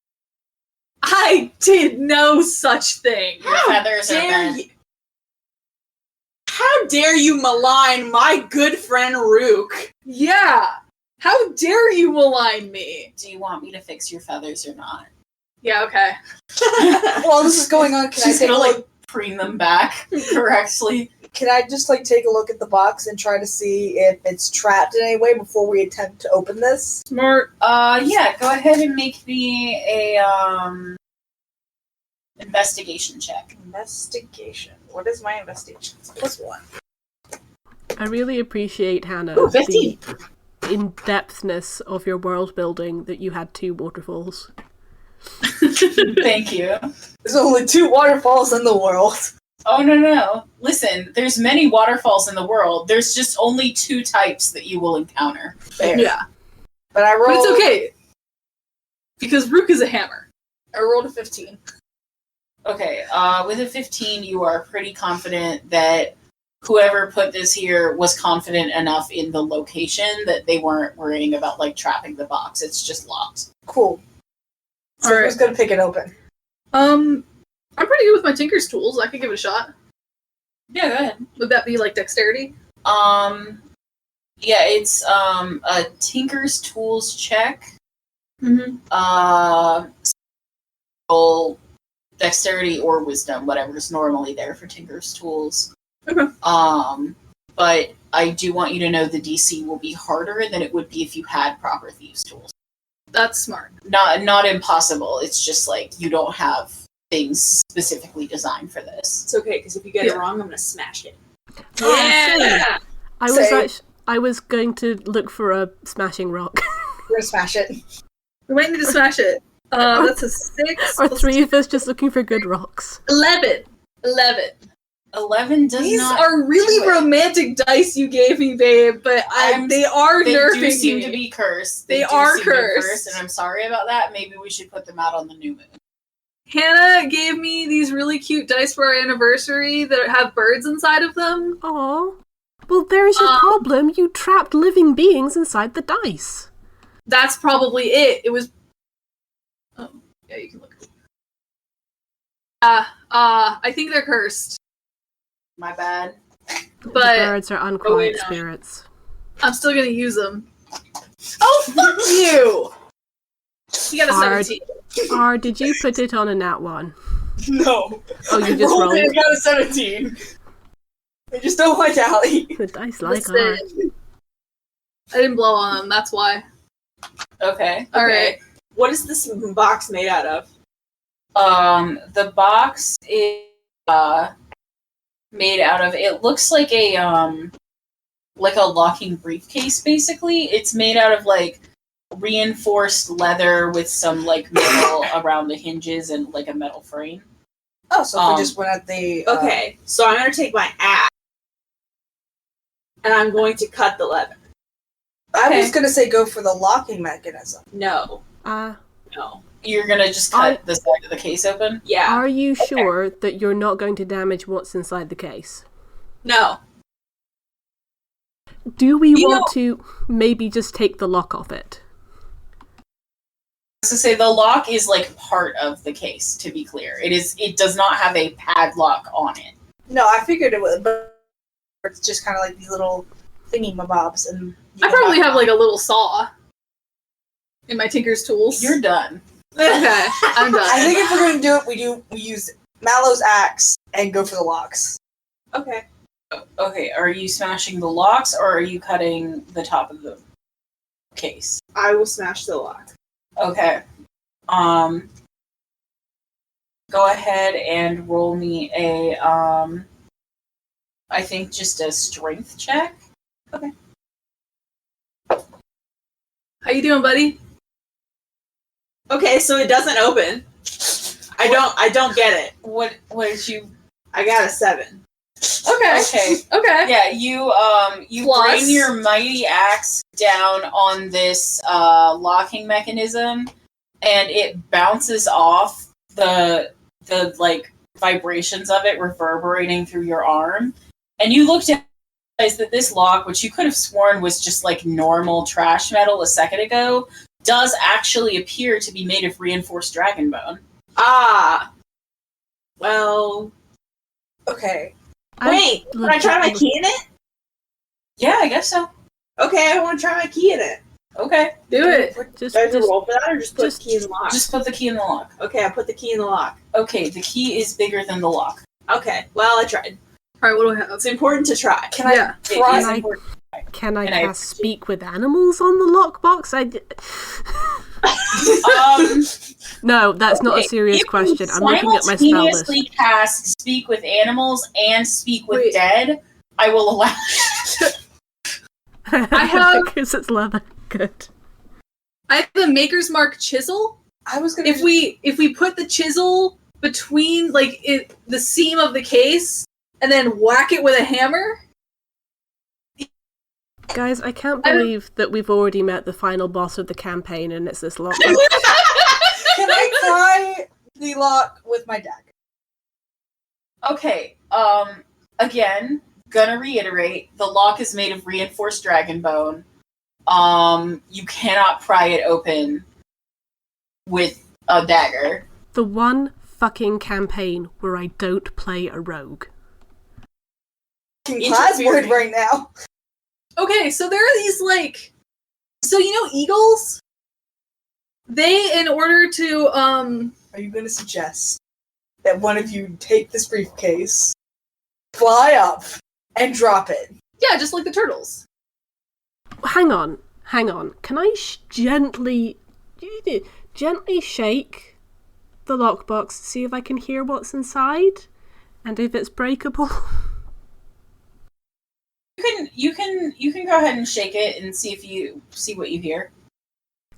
[SPEAKER 2] I did no such thing.
[SPEAKER 1] Your feathers are bent.
[SPEAKER 6] How dare you malign my good friend Rook?
[SPEAKER 2] Yeah. How dare you malign me?
[SPEAKER 1] Do you want me to fix your feathers or not?
[SPEAKER 2] Yeah, okay.
[SPEAKER 3] While this is going on, can
[SPEAKER 1] She's
[SPEAKER 3] I take a
[SPEAKER 1] gonna
[SPEAKER 3] look?
[SPEAKER 1] like preen them back correctly.
[SPEAKER 3] Can I just like take a look at the box and try to see if it's trapped in any way before we attempt to open this?
[SPEAKER 2] Smart.
[SPEAKER 1] Yeah, go ahead and make me a investigation check.
[SPEAKER 3] Investigation. What is my investigation? +1.
[SPEAKER 4] I really appreciate, Hannah,
[SPEAKER 6] Ooh, 15.
[SPEAKER 4] the in-depthness of your world building that you had 2 waterfalls.
[SPEAKER 1] Thank you.
[SPEAKER 3] There's only 2 waterfalls in the world.
[SPEAKER 1] Oh, no. Listen, there's many waterfalls in the world. There's just only 2 types that you will encounter.
[SPEAKER 3] Fair.
[SPEAKER 2] Yeah.
[SPEAKER 3] But I rolled.
[SPEAKER 2] But it's okay. Because Rook is a hammer.
[SPEAKER 3] I rolled a 15.
[SPEAKER 1] Okay, with a 15, you are pretty confident that whoever put this here was confident enough in the location that they weren't worrying about, like, trapping the box. It's just locked.
[SPEAKER 3] Cool. So
[SPEAKER 2] Alright.
[SPEAKER 3] who's gonna pick it open?
[SPEAKER 2] I'm pretty good with my Tinker's tools. I could give it a shot.
[SPEAKER 1] Yeah, go ahead.
[SPEAKER 2] Would that be like dexterity?
[SPEAKER 1] Yeah, it's, a Tinker's Tools check.
[SPEAKER 2] Mm-hmm.
[SPEAKER 1] Roll dexterity or wisdom, whatever's normally there for Tinker's Tools.
[SPEAKER 2] Okay.
[SPEAKER 1] But I do want you to know the DC will be harder than it would be if you had proper Thieves' Tools.
[SPEAKER 2] That's smart.
[SPEAKER 1] Not impossible, it's just like you don't have things specifically designed for this.
[SPEAKER 6] It's okay, because if you get it wrong, I'm gonna smash it.
[SPEAKER 2] Yeah!
[SPEAKER 4] I was going to look for a smashing rock.
[SPEAKER 3] We're gonna smash it.
[SPEAKER 2] We might need to smash it. That's a 6.
[SPEAKER 4] Or 3 of us just looking for good rocks.
[SPEAKER 2] 11.
[SPEAKER 1] 11 does
[SPEAKER 2] These
[SPEAKER 1] not
[SPEAKER 2] are really
[SPEAKER 1] do it.
[SPEAKER 2] romantic dice you gave me, babe, but they are
[SPEAKER 1] They
[SPEAKER 2] nerfing
[SPEAKER 1] do seem
[SPEAKER 2] me.
[SPEAKER 1] to be cursed.
[SPEAKER 2] They
[SPEAKER 1] do
[SPEAKER 2] are
[SPEAKER 1] seem to be
[SPEAKER 2] cursed.
[SPEAKER 1] and I'm sorry about that. Maybe we should put them out on the new moon.
[SPEAKER 2] Hannah gave me these really cute dice for our anniversary that have birds inside of them.
[SPEAKER 4] Oh. Well, there's your problem. You trapped living beings inside the dice.
[SPEAKER 2] That's probably it. It was... Oh, yeah, you can look. I think they're cursed.
[SPEAKER 1] My bad.
[SPEAKER 4] The
[SPEAKER 2] But
[SPEAKER 4] birds are unquiet
[SPEAKER 2] wait, no.
[SPEAKER 4] spirits.
[SPEAKER 2] I'm still gonna use them. Oh, fuck you! You got a
[SPEAKER 4] Hard.
[SPEAKER 2] 17.
[SPEAKER 4] Did you put it on a nat 1?
[SPEAKER 3] No.
[SPEAKER 4] Oh, you
[SPEAKER 3] I
[SPEAKER 4] just rolled?
[SPEAKER 3] it and got a 17. I just don't like Allie.
[SPEAKER 4] The dice like
[SPEAKER 2] Listen,
[SPEAKER 4] R.
[SPEAKER 2] I didn't blow on them, that's why.
[SPEAKER 1] Okay.
[SPEAKER 2] Alright.
[SPEAKER 6] What is this box made out of?
[SPEAKER 1] The box is made out of, it looks like a locking briefcase, basically. It's made out of, like, reinforced leather with some, like, metal around the hinges and, like, a metal frame.
[SPEAKER 3] Oh, so we just went at the...
[SPEAKER 6] Okay, so I'm gonna take my axe and I'm going to cut the leather.
[SPEAKER 3] I was gonna say go for the locking mechanism.
[SPEAKER 6] No.
[SPEAKER 2] No.
[SPEAKER 1] You're gonna just cut the side of the case open?
[SPEAKER 6] Yeah.
[SPEAKER 4] Are you sure that you're not going to damage what's inside the case?
[SPEAKER 6] No.
[SPEAKER 4] Do we want to maybe just take the lock off it?
[SPEAKER 1] To say the lock is like part of the case, to be clear. It does not have a padlock on it.
[SPEAKER 3] No, I figured it would, but it's just kind of like these little thingy-mabobs. And
[SPEAKER 2] I probably have like a little saw in my Tinker's tools.
[SPEAKER 1] You're done.
[SPEAKER 2] Okay, I'm done.
[SPEAKER 3] I think if we're gonna do it, we use Mallow's axe and go for the locks.
[SPEAKER 6] Okay.
[SPEAKER 1] Okay, are you smashing the locks or are you cutting the top of the case?
[SPEAKER 6] I will smash the lock.
[SPEAKER 1] Okay. Go ahead and roll me a I think just a strength check.
[SPEAKER 2] How you doing, buddy?
[SPEAKER 6] Okay, so it doesn't open. I don't get it.
[SPEAKER 1] What did you
[SPEAKER 6] I got a 7.
[SPEAKER 1] Okay.
[SPEAKER 2] Okay.
[SPEAKER 1] Yeah, you
[SPEAKER 2] Plus.
[SPEAKER 1] bring your mighty axe down on this locking mechanism, and it bounces off the like vibrations of it reverberating through your arm. And you looked at that this lock, which you could have sworn was just like normal trash metal a second ago, does actually appear to be made of reinforced dragon bone.
[SPEAKER 6] Ah. Well.
[SPEAKER 3] Okay.
[SPEAKER 6] Wait, can I try my key in it?
[SPEAKER 1] Yeah, I guess so.
[SPEAKER 6] Okay, I want to try my key in it.
[SPEAKER 1] Okay.
[SPEAKER 2] Do it.
[SPEAKER 4] Just,
[SPEAKER 6] Do I have to
[SPEAKER 4] just
[SPEAKER 6] roll for that or just put
[SPEAKER 4] just-
[SPEAKER 6] the key in the lock?
[SPEAKER 1] Just put the key in the lock.
[SPEAKER 6] Okay, I put the key in the lock.
[SPEAKER 1] Okay, the key is bigger than the lock.
[SPEAKER 6] Okay, well, I tried.
[SPEAKER 2] Alright, what do I have?
[SPEAKER 6] It's important to try.
[SPEAKER 3] Can I
[SPEAKER 2] Yeah.
[SPEAKER 1] It
[SPEAKER 3] try?
[SPEAKER 1] is
[SPEAKER 4] I-
[SPEAKER 1] important.
[SPEAKER 4] Can I
[SPEAKER 1] And I-
[SPEAKER 4] cast speak with animals on the lockbox? No, that's not a
[SPEAKER 1] Okay,
[SPEAKER 4] serious
[SPEAKER 1] if you
[SPEAKER 4] question. I'm looking at my spell list.
[SPEAKER 1] simultaneously cast speak with animals and speak with
[SPEAKER 2] Wait.
[SPEAKER 1] dead, I will allow.
[SPEAKER 2] I have-
[SPEAKER 4] because it's leather. Good.
[SPEAKER 2] I have the Maker's Mark chisel.
[SPEAKER 3] I was gonna.
[SPEAKER 2] If we put the chisel between the seam of the case and then whack it with a hammer.
[SPEAKER 4] Guys, I can't believe that we've already met the final boss of the campaign and it's this lockbox.
[SPEAKER 3] Can I try the lock with my dagger?
[SPEAKER 1] Okay, again, gonna reiterate, the lock is made of reinforced dragon bone. You cannot pry it open with a dagger.
[SPEAKER 4] The one fucking campaign where I don't play a rogue.
[SPEAKER 3] Plasmoid right now.
[SPEAKER 2] Okay, so there are these, so you know eagles? They, in order to,
[SPEAKER 3] Are you going to suggest that one of you take this briefcase, fly up, and drop it?
[SPEAKER 2] Yeah, just like the turtles.
[SPEAKER 4] Hang on. Can I gently shake the lockbox to see if I can hear what's inside? And if it's breakable?
[SPEAKER 1] You can go ahead and shake it and see what you hear.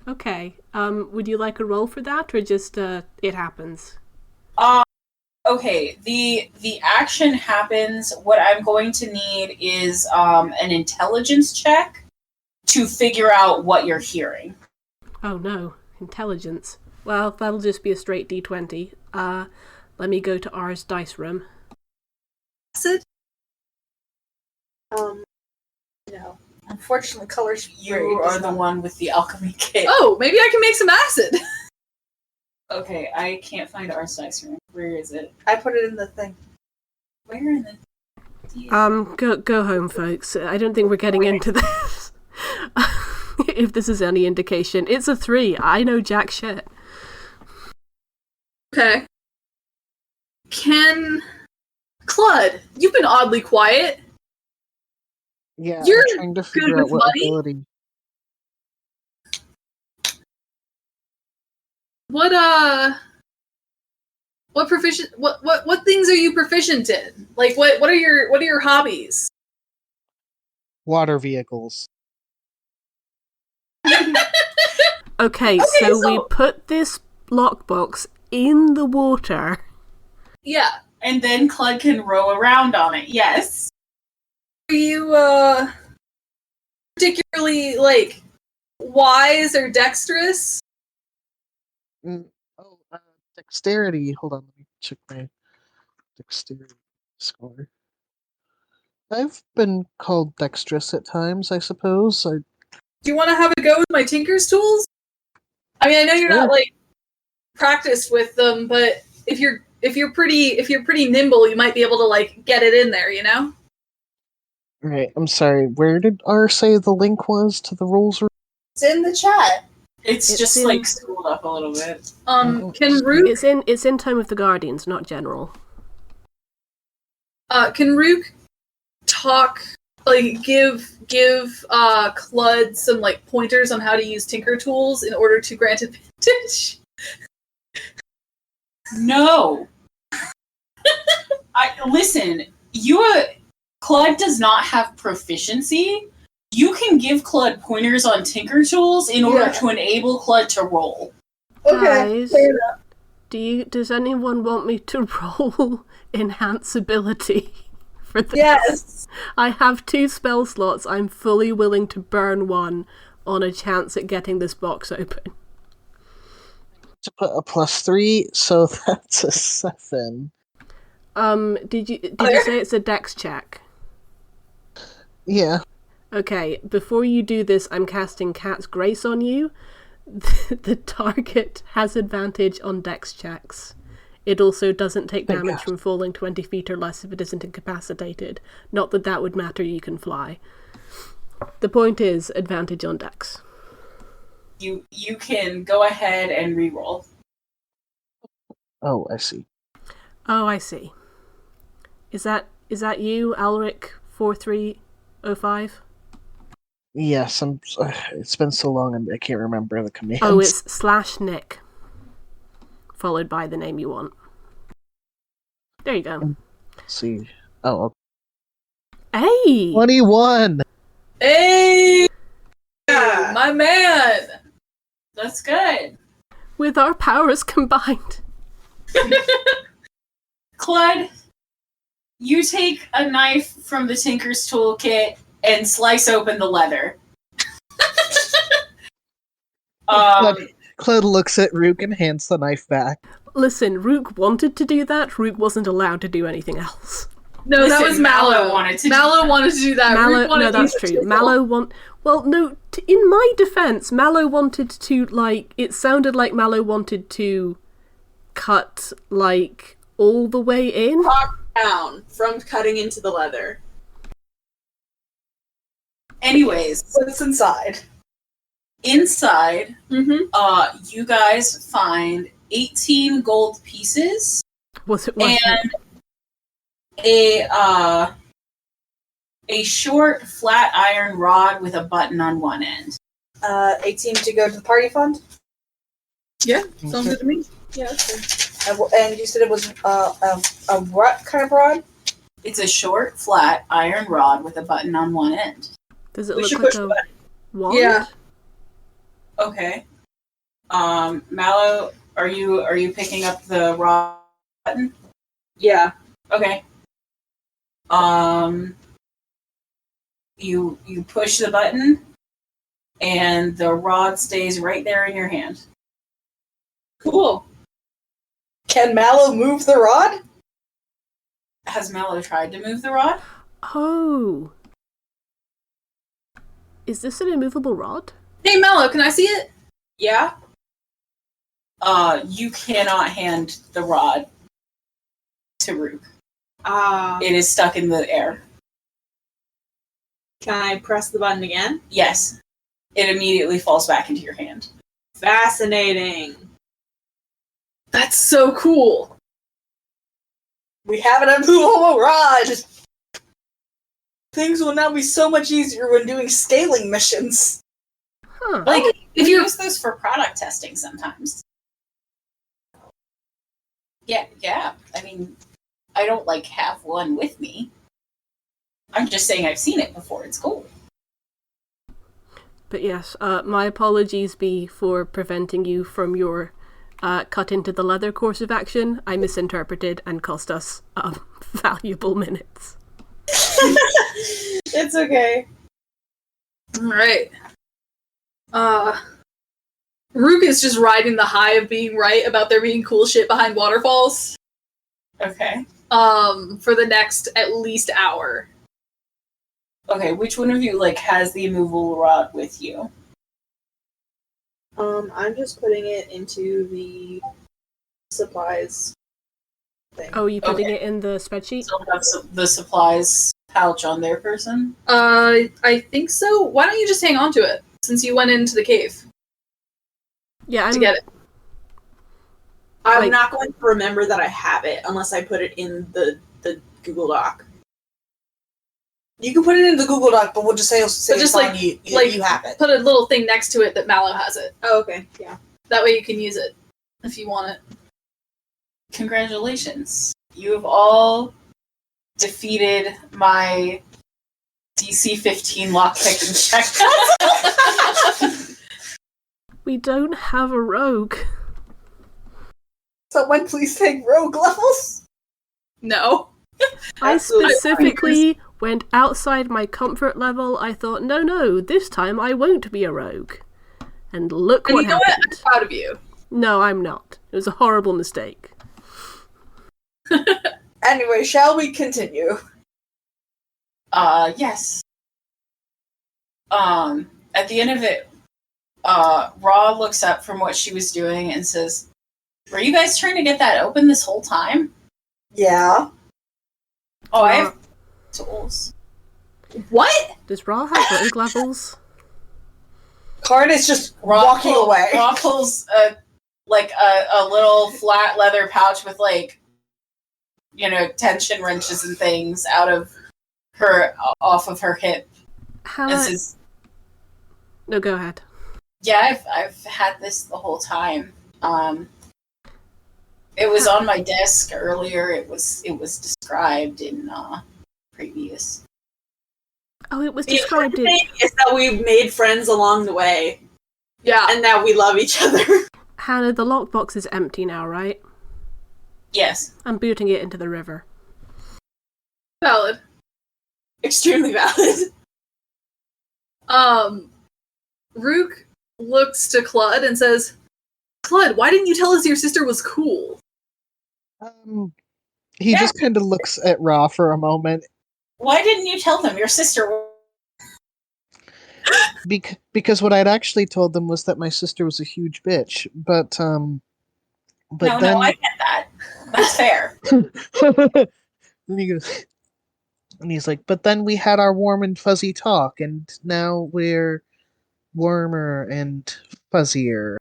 [SPEAKER 4] Okay. Would you like a roll for that, or just it happens?
[SPEAKER 1] Okay. The action happens. What I'm going to need is an intelligence check to figure out what you're hearing.
[SPEAKER 4] Oh no, intelligence. Well, that'll just be a straight D20. Let me go to R's dice room.
[SPEAKER 2] Acid?
[SPEAKER 3] No. Unfortunately, colors.
[SPEAKER 1] You are the one with the alchemy kit.
[SPEAKER 2] Oh, maybe I can make some acid.
[SPEAKER 1] Okay, I can't find R's dice room. Where is it?
[SPEAKER 3] I put it in the thing.
[SPEAKER 1] Where in the...
[SPEAKER 4] Go home, folks. I don't think we're getting into this. If this is any indication. It's a 3. I know jack shit.
[SPEAKER 2] Okay. Clud, you've been oddly quiet.
[SPEAKER 5] Yeah,
[SPEAKER 2] You're
[SPEAKER 5] I'm trying to figure
[SPEAKER 2] good
[SPEAKER 5] out
[SPEAKER 2] with
[SPEAKER 5] what
[SPEAKER 2] money?
[SPEAKER 5] ability.
[SPEAKER 2] What things are you proficient in? Like what are your hobbies?
[SPEAKER 4] Water vehicles. Okay, so we put this lockbox in the water.
[SPEAKER 2] Yeah.
[SPEAKER 1] And then Clud can row around on it, yes.
[SPEAKER 2] Are you particularly wise or dexterous?
[SPEAKER 5] Dexterity. Hold on, let me check my dexterity score. I've been called dexterous at times, I suppose.
[SPEAKER 2] Do you want to have a go with my tinker's tools? I mean, I know you're not practiced with them, but if you're pretty nimble, you might be able to get it in there, you know?
[SPEAKER 5] Right, I'm sorry. Where did R say the link was to the rules?
[SPEAKER 3] It's in the chat.
[SPEAKER 1] It's just scrolled up a little bit.
[SPEAKER 2] Can Rook?
[SPEAKER 4] It's in Tome of the Guardians, not general.
[SPEAKER 2] Can Rook talk? Give Clud some pointers on how to use tinker tools in order to grant advantage.
[SPEAKER 1] No. Listen. Clud does not have proficiency. You can give Clud pointers on tinker tools in order to enable Clud to roll.
[SPEAKER 3] Okay,
[SPEAKER 4] Guys,
[SPEAKER 3] fair enough.
[SPEAKER 4] Does anyone want me to roll enhance ability for this?
[SPEAKER 3] Yes.
[SPEAKER 4] I have 2 spell slots. I'm fully willing to burn one on a chance at getting this box open.
[SPEAKER 5] To put a +3, so that's a 7.
[SPEAKER 4] Did you say it's a dex check?
[SPEAKER 5] Yeah.
[SPEAKER 4] Okay, before you do this, I'm casting Cat's Grace on you. The target has advantage on dex checks. It also doesn't take damage from falling 20 feet or less if it isn't incapacitated. Not that that would matter, you can fly. The point is, advantage on dex.
[SPEAKER 1] You can go ahead and reroll.
[SPEAKER 5] Oh, I see.
[SPEAKER 4] Oh, I see. Is that you, Alric 4305?
[SPEAKER 5] Yes, it's been so long I can't remember the commands.
[SPEAKER 4] Oh, it's /Nick, followed by the name you want. There you go.
[SPEAKER 5] Let's see. Oh,
[SPEAKER 4] okay. Hey!
[SPEAKER 5] 21!
[SPEAKER 2] Hey!
[SPEAKER 1] Yeah.
[SPEAKER 2] My man!
[SPEAKER 1] That's good.
[SPEAKER 4] With our powers combined.
[SPEAKER 1] Claude, you take a knife from the Tinker's Toolkit and slice open the leather.
[SPEAKER 5] Claude looks at Rook and hands the knife back.
[SPEAKER 4] Listen, Rook wanted to do that. Rook wasn't allowed to do anything else.
[SPEAKER 2] No, that
[SPEAKER 1] Listen,
[SPEAKER 2] was Mallow.
[SPEAKER 1] wanted to
[SPEAKER 2] Mallow
[SPEAKER 1] do
[SPEAKER 2] wanted to do that.
[SPEAKER 4] Mallow,
[SPEAKER 2] Rook wanted
[SPEAKER 4] no,
[SPEAKER 2] to
[SPEAKER 4] that's
[SPEAKER 2] use the
[SPEAKER 4] true.
[SPEAKER 2] chisel.
[SPEAKER 4] Mallow well, no, in my defense, Mallow wanted to, like, it sounded like Mallow wanted to cut, like, all the way in.
[SPEAKER 6] Top down from cutting into the leather.
[SPEAKER 1] Anyways,
[SPEAKER 3] What's inside?
[SPEAKER 1] inside,
[SPEAKER 2] Mm-hmm.
[SPEAKER 1] you guys find 18 gold pieces
[SPEAKER 4] Was it worth
[SPEAKER 1] and
[SPEAKER 4] it?
[SPEAKER 1] a short flat iron rod with a button on one end.
[SPEAKER 3] 18 to go to the party fund?
[SPEAKER 2] Yeah, sounds good to me.
[SPEAKER 6] Yeah, that's
[SPEAKER 3] And you said it was a what kind of rod?
[SPEAKER 1] It's a short flat iron rod with a button on one end.
[SPEAKER 4] Does it
[SPEAKER 6] We
[SPEAKER 4] look
[SPEAKER 6] should
[SPEAKER 4] like
[SPEAKER 6] push
[SPEAKER 4] a
[SPEAKER 6] the button.
[SPEAKER 4] wand?
[SPEAKER 2] Yeah.
[SPEAKER 1] Okay. Mallow, are you picking up the rod button?
[SPEAKER 6] Yeah.
[SPEAKER 1] Okay. You push the button, and the rod stays right there in your hand.
[SPEAKER 6] Cool.
[SPEAKER 3] Can Mallow move the rod?
[SPEAKER 1] Has Mallow tried to move the rod?
[SPEAKER 4] Oh. Is this an immovable rod?
[SPEAKER 2] Hey, Mallow, can I see it?
[SPEAKER 6] Yeah.
[SPEAKER 1] You cannot hand the rod to Rook. It is stuck in the air.
[SPEAKER 6] Can I press the button again?
[SPEAKER 1] Yes. It immediately falls back into your hand.
[SPEAKER 6] Fascinating.
[SPEAKER 2] That's so cool.
[SPEAKER 3] We have an immovable rod! Things will now be so much easier when doing scaling missions.
[SPEAKER 4] Huh.
[SPEAKER 2] Like, if
[SPEAKER 1] We
[SPEAKER 2] you're
[SPEAKER 1] use those for product testing sometimes. Yeah. I mean, I don't have one with me. I'm just saying I've seen it before. It's cool.
[SPEAKER 4] But yes, my apologies be for preventing you from your cut into the leather course of action. I misinterpreted and cost us valuable minutes.
[SPEAKER 6] It's okay.
[SPEAKER 2] Alright. Rook is just riding the high of being right about there being cool shit behind waterfalls.
[SPEAKER 1] Okay.
[SPEAKER 2] For the next at least hour.
[SPEAKER 1] Okay, which one of you has the immovable rod with you?
[SPEAKER 6] I'm just putting it into the supplies thing.
[SPEAKER 4] Oh, you putting it in the spreadsheet?
[SPEAKER 1] Still have the supplies pouch on their person?
[SPEAKER 2] I think so. Why don't you just hang on to it, since you went into the cave
[SPEAKER 4] Yeah,
[SPEAKER 2] to get it?
[SPEAKER 6] I'm not going to remember that I have it unless I put it in the Google Doc.
[SPEAKER 3] You can put it in the Google Doc, but we'll just say
[SPEAKER 2] But
[SPEAKER 3] it's
[SPEAKER 2] just,
[SPEAKER 3] on you have it.
[SPEAKER 2] Put a little thing next to it that Mallow has it.
[SPEAKER 6] Oh, okay. Yeah.
[SPEAKER 2] That way you can use it if you want it.
[SPEAKER 1] Congratulations. You have all defeated my DC 15 lockpicking check.
[SPEAKER 4] We don't have a rogue.
[SPEAKER 3] Someone please take rogue levels?
[SPEAKER 2] No.
[SPEAKER 4] I
[SPEAKER 6] Absolutely.
[SPEAKER 4] specifically went outside my comfort level. I thought, no, this time I won't be a rogue. And look
[SPEAKER 2] And
[SPEAKER 4] what
[SPEAKER 2] you know what?
[SPEAKER 4] happened.
[SPEAKER 2] I'm proud of you.
[SPEAKER 4] No, I'm not. It was a horrible mistake.
[SPEAKER 3] Anyway, shall we continue?
[SPEAKER 1] Yes. At the end of it, Raw looks up from what she was doing and says, "Were you guys trying to get that open this whole time?"
[SPEAKER 3] Yeah.
[SPEAKER 1] Oh, I have tools.
[SPEAKER 2] What?
[SPEAKER 4] Does Ra have rogue levels?
[SPEAKER 3] Card is just
[SPEAKER 1] Raw
[SPEAKER 3] walking away.
[SPEAKER 1] Raw pulls a little flat leather pouch with tension wrenches and things off of her hip.
[SPEAKER 4] How?
[SPEAKER 1] And says,
[SPEAKER 4] No, go ahead.
[SPEAKER 1] "Yeah, I've had this the whole time. It was on my desk earlier. It was described in previous."
[SPEAKER 4] Oh, it was
[SPEAKER 6] The
[SPEAKER 4] described
[SPEAKER 6] important
[SPEAKER 4] in...
[SPEAKER 6] thing is that we've made friends along the way,
[SPEAKER 2] Yeah.
[SPEAKER 6] and that we love each other.
[SPEAKER 4] Hannah, the lockbox is empty now, right?
[SPEAKER 1] Yes.
[SPEAKER 4] I'm booting it into the river.
[SPEAKER 2] Valid.
[SPEAKER 6] Extremely valid.
[SPEAKER 2] Rook looks to Clud and says, Clud, why didn't you tell us your sister was cool?
[SPEAKER 5] He
[SPEAKER 1] Yeah.
[SPEAKER 5] just kind of looks at Ra for a moment.
[SPEAKER 1] Why didn't you tell them your sister?
[SPEAKER 5] Because what I'd actually told them was that my sister was a huge bitch, but
[SPEAKER 1] No,
[SPEAKER 5] then
[SPEAKER 1] I get that. That's fair.
[SPEAKER 5] then he goes, and he's like, but then we had our warm and fuzzy talk, and now we're warmer and fuzzier.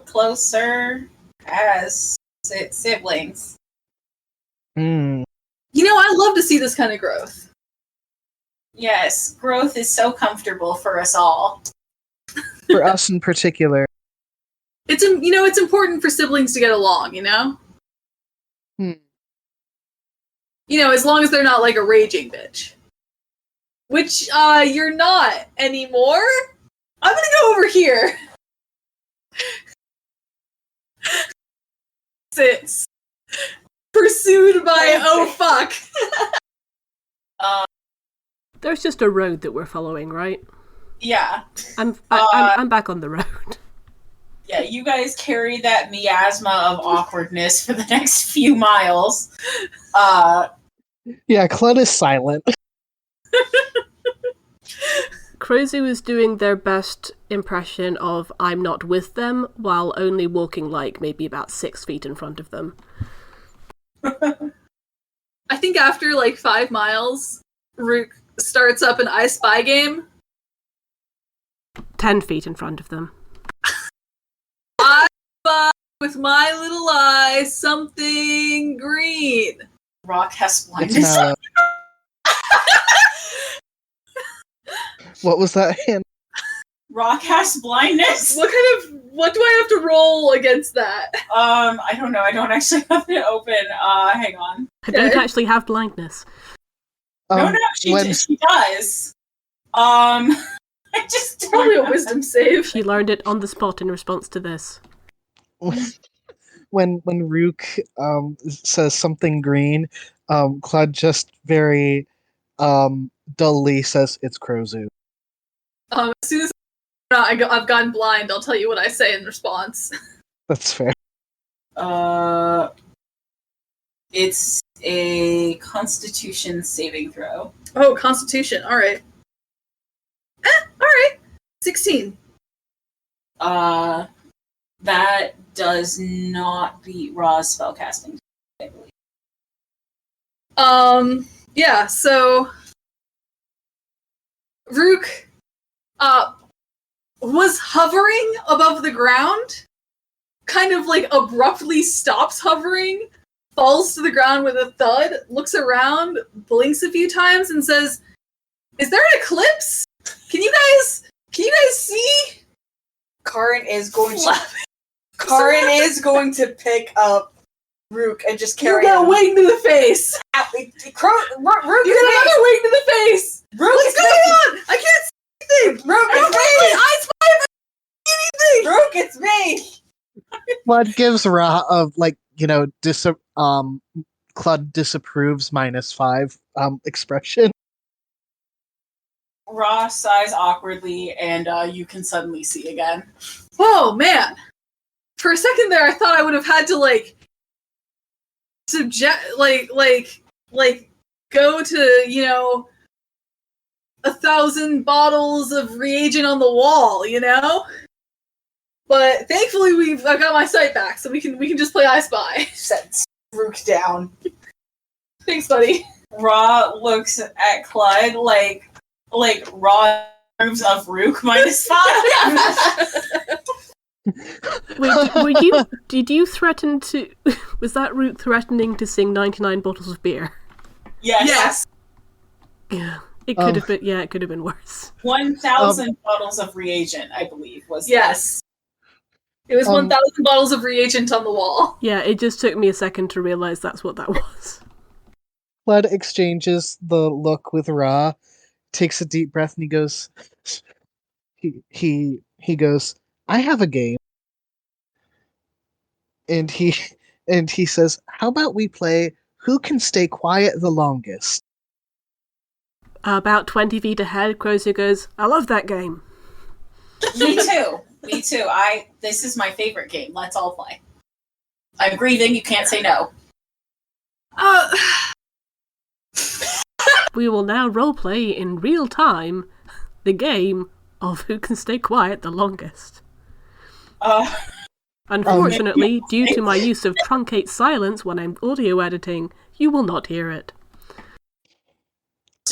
[SPEAKER 1] Closer as siblings.
[SPEAKER 5] Hmm.
[SPEAKER 2] You know, I love to see this kind of growth.
[SPEAKER 1] Yes, growth is so comfortable for us all.
[SPEAKER 5] For us in particular.
[SPEAKER 2] It's it's important for siblings to get along, you know?
[SPEAKER 5] Hmm.
[SPEAKER 2] You know, as long as they're not like a raging bitch. Which, you're not anymore. I'm gonna go over here. Sits. Pursued by oh fuck.
[SPEAKER 4] There's just a road that we're following, right?
[SPEAKER 1] Yeah.
[SPEAKER 4] I'm back on the road.
[SPEAKER 1] Yeah, you guys carry that miasma of awkwardness for the next few miles.
[SPEAKER 5] Yeah, Clud is silent.
[SPEAKER 4] Crozu is doing their best impression of I'm not with them, while only walking like maybe about 6 feet in front of them.
[SPEAKER 2] I think after like 5 miles, Rook starts up an I Spy game.
[SPEAKER 4] 10 feet in front of them.
[SPEAKER 2] I spy with my little eye something green.
[SPEAKER 1] Rock has
[SPEAKER 5] It's
[SPEAKER 1] blindness.
[SPEAKER 5] not. What was that?
[SPEAKER 1] Rock has blindness.
[SPEAKER 2] What do I have to roll against that?
[SPEAKER 1] I don't know. I don't actually have it open. Hang on.
[SPEAKER 4] I don't actually have blindness.
[SPEAKER 1] No, she does. I just don't
[SPEAKER 2] Probably a
[SPEAKER 1] know.
[SPEAKER 2] wisdom save.
[SPEAKER 4] She learned it on the spot in response to this.
[SPEAKER 5] when Rook says something green, Claude just very dully says it's Crozu.
[SPEAKER 2] As soon as I've gone blind, I'll tell you what I say in response.
[SPEAKER 5] That's fair.
[SPEAKER 1] It's a Constitution saving throw.
[SPEAKER 2] Oh, Constitution. All right. All right. 16.
[SPEAKER 1] That does not beat Ra's spellcasting, I believe.
[SPEAKER 2] Yeah, so Rook was hovering above the ground, kind of like abruptly stops hovering, falls to the ground with a thud, looks around, blinks a few times, and says, "Is there an eclipse? Can you guys see?"
[SPEAKER 3] Karin is going to pick up Rook and just
[SPEAKER 2] You
[SPEAKER 3] carry
[SPEAKER 2] got a
[SPEAKER 3] him.
[SPEAKER 2] wing to the face.
[SPEAKER 3] Rook
[SPEAKER 2] You got another wing to the face.
[SPEAKER 3] Rook
[SPEAKER 2] What's
[SPEAKER 3] is
[SPEAKER 2] going
[SPEAKER 3] me.
[SPEAKER 2] on? I can't see anything.
[SPEAKER 3] Rook
[SPEAKER 2] I don't
[SPEAKER 3] is
[SPEAKER 2] know
[SPEAKER 3] me.
[SPEAKER 2] my eyes anything.
[SPEAKER 3] Rook, it's me.
[SPEAKER 5] Claude gives Ra a Claude disapproves -5 expression.
[SPEAKER 1] Ra sighs awkwardly, and you can suddenly see again.
[SPEAKER 2] Oh man! For a second there, I thought I would have had to go to 1,000 bottles of reagent on the wall, But thankfully, I've got my sight back, so we can just play I Spy.
[SPEAKER 3] Sets Rook down.
[SPEAKER 2] Thanks, buddy.
[SPEAKER 1] Ra looks at Clyde like Ra approves of Rook -5.
[SPEAKER 4] Wait, did you threaten to... Was that Root threatening to sing 99 bottles of beer?
[SPEAKER 1] Yes.
[SPEAKER 4] Yeah. It could have been. Yeah, it could have been worse.
[SPEAKER 1] 1,000 bottles of reagent, I believe, was
[SPEAKER 2] Yes. It was 1,000 bottles of reagent on the wall.
[SPEAKER 4] Yeah, it just took me a second to realize that's what that was.
[SPEAKER 5] Claude exchanges the look with Ra, takes a deep breath, and he goes, he goes, I have a game. And he And he says, "How about we play Who Can Stay Quiet the Longest?"
[SPEAKER 4] About 20 feet ahead, Crozier goes, "I love that game."
[SPEAKER 1] Me too. Me too. This is my favorite game. Let's all play. I'm grieving. You can't say no.
[SPEAKER 4] We will now roleplay in real time the game of Who Can Stay Quiet the Longest. Unfortunately, due to my use of truncate silence when I'm audio editing, you will not hear it.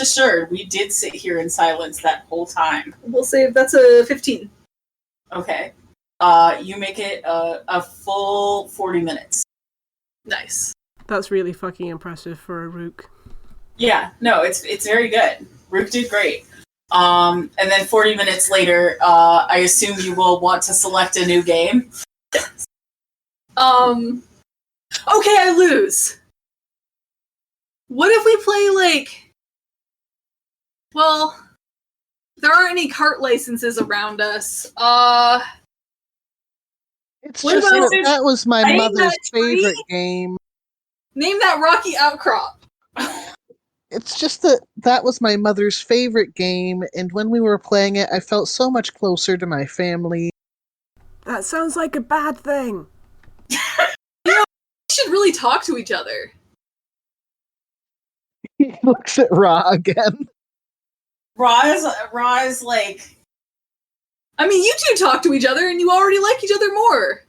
[SPEAKER 1] Assured, we did sit here in silence that whole time.
[SPEAKER 2] We'll say that's a 15.
[SPEAKER 1] Okay. You make it a full 40 minutes.
[SPEAKER 2] Nice.
[SPEAKER 4] That's really fucking impressive for a Rook.
[SPEAKER 1] Yeah, no, it's very good. Rook did great. And then 40 minutes later, I assume you will want to select a new game.
[SPEAKER 2] Okay, I lose. What if we play, well, there aren't any cart licenses around us.
[SPEAKER 5] It's
[SPEAKER 2] What
[SPEAKER 5] just
[SPEAKER 2] about
[SPEAKER 5] that was my
[SPEAKER 2] Name
[SPEAKER 5] mother's
[SPEAKER 2] that tree?
[SPEAKER 5] favorite game.
[SPEAKER 2] Name that rocky outcrop.
[SPEAKER 5] It's just that was my mother's favorite game, and when we were playing it, I felt so much closer to my family.
[SPEAKER 4] That sounds like a bad thing.
[SPEAKER 2] We should really talk to each other.
[SPEAKER 5] He looks at Ra again.
[SPEAKER 1] Ra is like...
[SPEAKER 2] I mean, you two talk to each other, and you already like each other more.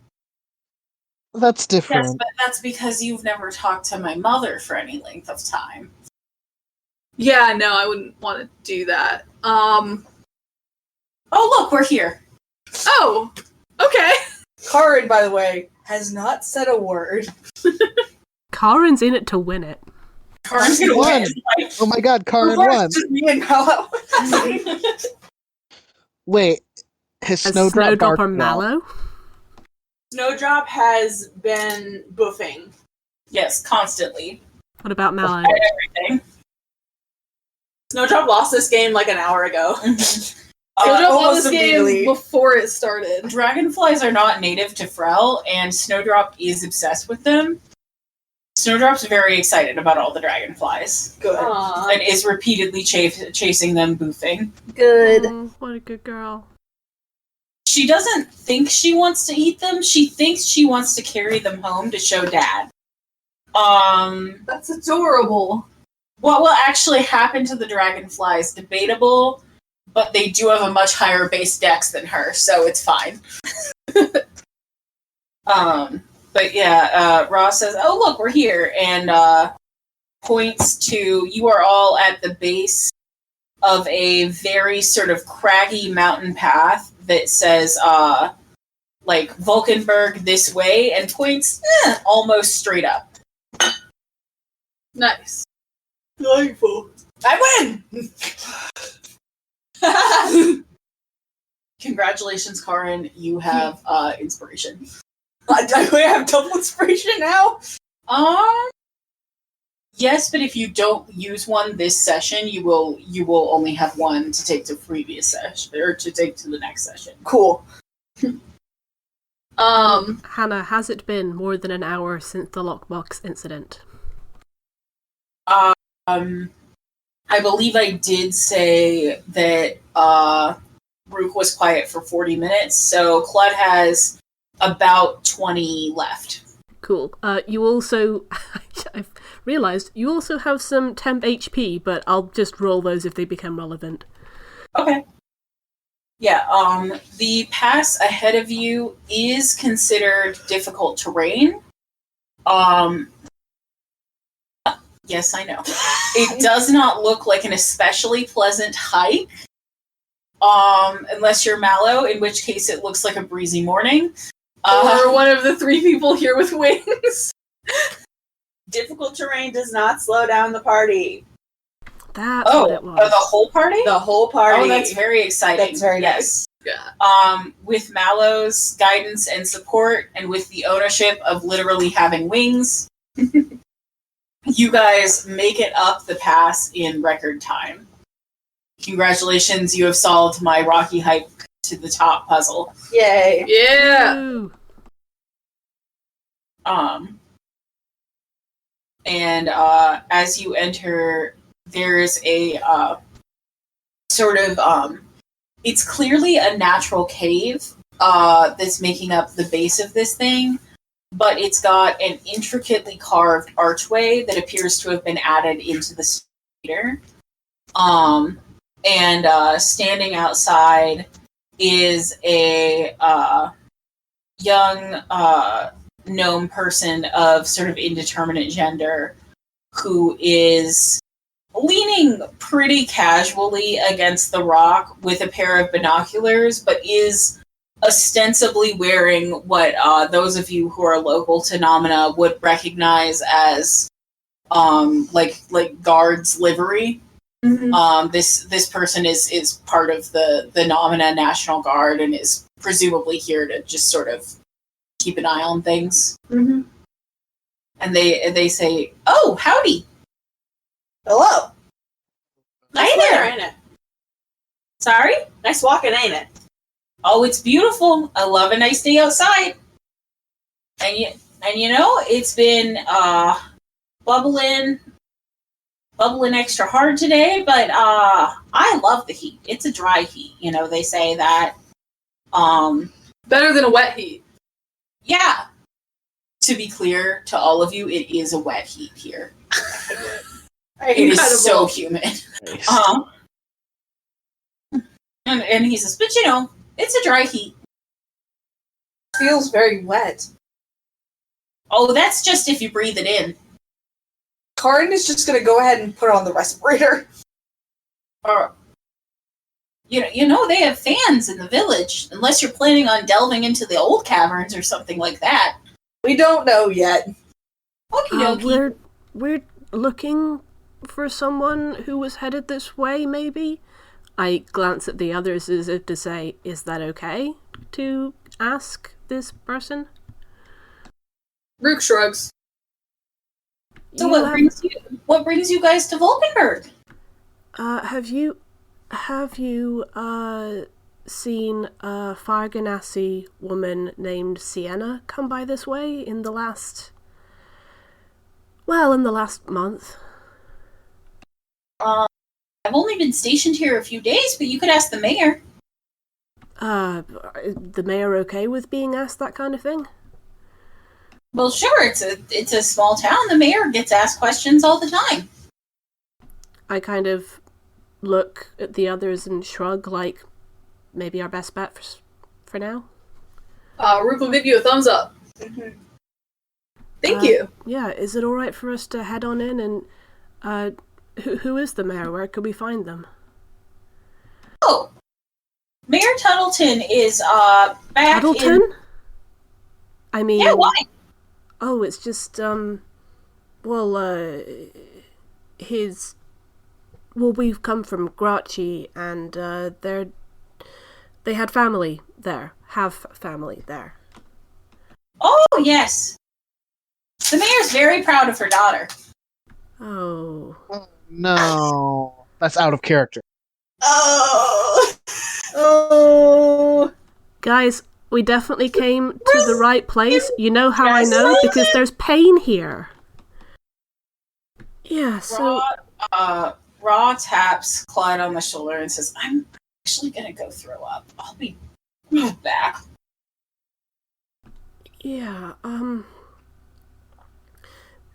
[SPEAKER 5] That's different.
[SPEAKER 1] Yes, but that's because you've never talked to my mother for any length of time.
[SPEAKER 2] Yeah, no, I wouldn't want to do that.
[SPEAKER 1] Oh, look, we're here.
[SPEAKER 2] Oh, okay.
[SPEAKER 3] Karin, by the way, has not said a word.
[SPEAKER 4] Karin's in it to win it.
[SPEAKER 1] Karin's gonna
[SPEAKER 5] Won.
[SPEAKER 1] win. Like,
[SPEAKER 5] Oh my god, Karin
[SPEAKER 3] Before
[SPEAKER 5] won.
[SPEAKER 3] it's just me and Mallow.
[SPEAKER 5] Wait, has
[SPEAKER 4] Has
[SPEAKER 5] Snowdrop
[SPEAKER 4] Snowdrop
[SPEAKER 5] barked
[SPEAKER 4] or
[SPEAKER 5] at all?
[SPEAKER 4] Mallow?
[SPEAKER 6] Snowdrop has been boofing.
[SPEAKER 1] yes, constantly.
[SPEAKER 4] What about Mallow?
[SPEAKER 1] At everything.
[SPEAKER 6] Snowdrop lost this game like an hour ago.
[SPEAKER 2] Snowdrop won
[SPEAKER 3] almost
[SPEAKER 2] this game
[SPEAKER 3] immediately.
[SPEAKER 2] before it started.
[SPEAKER 1] Dragonflies are not native to Frel, and Snowdrop is obsessed with them. Snowdrop's very excited about all the dragonflies
[SPEAKER 3] Good.
[SPEAKER 1] and is repeatedly chasing them, boofing.
[SPEAKER 2] Good.
[SPEAKER 4] Oh, what a good girl.
[SPEAKER 1] She doesn't think she wants to eat them. She thinks she wants to carry them home to show Dad.
[SPEAKER 2] That's adorable.
[SPEAKER 1] What will actually happen to the dragonfly is debatable, but they do have a much higher base dex than her, so it's fine. But yeah, Ross says, "Oh look, we're here," and points to, you are all at the base of a very sort of craggy mountain path that says like Vulcanburg this way, and points almost straight up.
[SPEAKER 2] Nice.
[SPEAKER 3] Delightful. I win!
[SPEAKER 1] Congratulations, Karin, you have inspiration.
[SPEAKER 3] I have double inspiration now?
[SPEAKER 1] Yes, but if you don't use one this session, you will only have one to take to previous session, or to take to the next session.
[SPEAKER 3] Cool.
[SPEAKER 4] Hannah, has it been more than an hour since the lockbox incident?
[SPEAKER 1] I believe I did say that Rook was quiet for 40 minutes, so Claude has about 20 left.
[SPEAKER 4] Cool. You also... I've realised you also have some temp HP, but I'll just roll those if they become relevant.
[SPEAKER 1] Okay. Yeah, the pass ahead of you is considered difficult terrain. Yes, I know. It does not look like an especially pleasant hike. Unless you're Mallow, in which case it looks like a breezy morning.
[SPEAKER 2] Or one of the three people here with wings.
[SPEAKER 6] Difficult terrain does not slow down the party.
[SPEAKER 4] That's what it was.
[SPEAKER 1] The whole party?
[SPEAKER 6] The whole party.
[SPEAKER 1] Oh, that's very exciting.
[SPEAKER 3] That's very
[SPEAKER 1] yes.
[SPEAKER 2] Yeah.
[SPEAKER 1] With Mallow's guidance and support, and with the ownership of literally having wings, you guys make it up the pass in record time. Congratulations, you have solved my rocky hike to the top puzzle.
[SPEAKER 3] Yay.
[SPEAKER 2] Yeah.
[SPEAKER 4] Ooh.
[SPEAKER 1] and as you enter, there's a sort of it's clearly a natural cave that's making up the base of this thing, but it's got an intricately carved archway that appears to have been added into the cedar. And standing outside is a young gnome person of sort of indeterminate gender who is leaning pretty casually against the rock with a pair of binoculars, but is ostensibly wearing what those of you who are local to Namina would recognize as like guards livery.
[SPEAKER 3] Mm-hmm.
[SPEAKER 1] This person is part of the Namina National Guard and is presumably here to just sort of keep an eye on things.
[SPEAKER 3] Mm-hmm.
[SPEAKER 1] And they say, "Oh, howdy."
[SPEAKER 3] Hello.
[SPEAKER 6] Nice
[SPEAKER 1] Hey
[SPEAKER 6] weather,
[SPEAKER 1] there.
[SPEAKER 6] ain't it?
[SPEAKER 1] Sorry?
[SPEAKER 6] Nice walking, ain't it?
[SPEAKER 1] Oh, it's beautiful. I love a nice day outside. And you know, it's been bubbling extra hard today, but I love the heat. It's a dry heat. You know, they say that
[SPEAKER 2] Better than a wet heat.
[SPEAKER 1] yeah. To be clear to all of you, it is a wet heat here. It is so humid.
[SPEAKER 5] Nice.
[SPEAKER 1] And he says, but you know, it's a dry heat.
[SPEAKER 3] Feels very wet.
[SPEAKER 1] Oh, that's just if you breathe it in.
[SPEAKER 3] Karin is just gonna go ahead and put on the respirator.
[SPEAKER 1] Or you know they have fans in the village, unless you're planning on delving into the old caverns or something like that.
[SPEAKER 3] We don't know yet.
[SPEAKER 1] Okie dokie.
[SPEAKER 4] We're looking for someone who was headed this way, maybe? I glance at the others as if to say, is that okay to ask this person?
[SPEAKER 2] Rook shrugs.
[SPEAKER 1] So what brings you guys to Vulcanburg?
[SPEAKER 4] Have you seen a far genasi woman named Sienna come by this way in the last month?
[SPEAKER 1] I've only been stationed here a few days, but you could ask the mayor.
[SPEAKER 4] The mayor okay with being asked that kind of thing?
[SPEAKER 1] Well, sure, it's a small town. The mayor gets asked questions all the time.
[SPEAKER 4] I kind of look at the others and shrug, like, maybe our best bet for now.
[SPEAKER 2] Rook will give you a thumbs up.
[SPEAKER 3] Mm-hmm.
[SPEAKER 2] Thank you.
[SPEAKER 4] Yeah, is it alright for us to head on in and, who is the mayor? Where could we find them?
[SPEAKER 1] Oh, Mayor Tuttleton is back
[SPEAKER 4] Tuttleton? I mean...
[SPEAKER 1] Yeah, why?
[SPEAKER 4] Oh, it's just, we've come from Grachi, and, they had family there. Have family there.
[SPEAKER 1] Oh, yes. The mayor's very proud of her daughter.
[SPEAKER 4] Oh.
[SPEAKER 5] No, that's out of character.
[SPEAKER 3] Oh.
[SPEAKER 4] Guys, we definitely came to the right place. You know how I know? Because there's pain here. Yeah, so...
[SPEAKER 1] Raw taps Clyde on the shoulder and says, I'm actually gonna go throw up. I'll be back.
[SPEAKER 4] Yeah,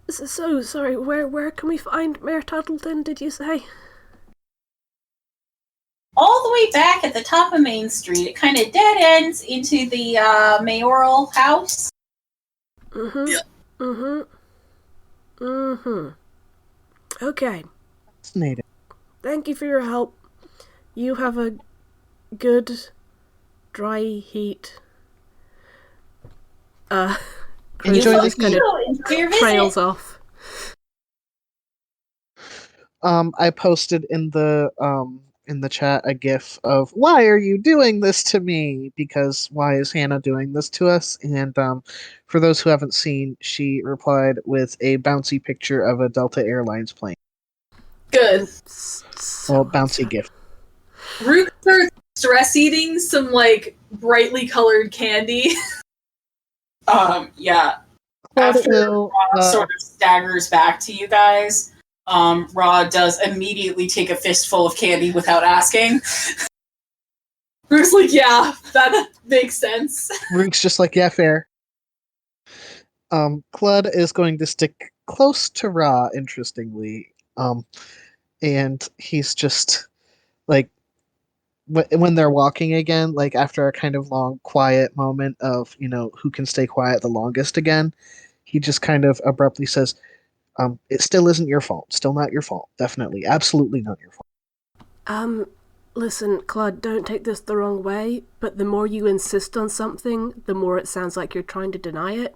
[SPEAKER 4] So, sorry, where can we find Mayor Tuttleton, did you say?
[SPEAKER 1] All the way back at the top of Main Street. It kind of dead ends into the mayoral house.
[SPEAKER 4] Okay.
[SPEAKER 5] Fascinating.
[SPEAKER 4] Thank you for your help. You have a good dry heat.
[SPEAKER 5] Enjoy
[SPEAKER 4] Chris
[SPEAKER 5] the
[SPEAKER 4] just kind
[SPEAKER 5] heat.
[SPEAKER 4] of
[SPEAKER 1] Your visit.
[SPEAKER 4] trails off.
[SPEAKER 5] I posted in the chat a gif of why are you doing this to me? Because why is Hannah doing this to us? And for those who haven't seen, she replied with a bouncy picture of a Delta Airlines plane.
[SPEAKER 2] Good.
[SPEAKER 5] Well, bouncy gif.
[SPEAKER 2] Rook starts stress eating some, like, brightly colored candy.
[SPEAKER 1] Yeah. After
[SPEAKER 5] will,
[SPEAKER 1] Ra sort of staggers back to you guys, Ra does immediately take a fistful of candy without asking.
[SPEAKER 2] Rook's like, yeah, that makes sense.
[SPEAKER 5] Rook's just like, yeah, fair. Clud is going to stick close to Ra, interestingly. And he's just like, when they're walking again, like after a kind of long, quiet moment of, who can stay quiet the longest again, he just kind of abruptly says, it still isn't your fault. Still not your fault. Definitely. Absolutely not your fault.
[SPEAKER 4] Listen, Claude, don't take this the wrong way, but the more you insist on something, the more it sounds like you're trying to deny it.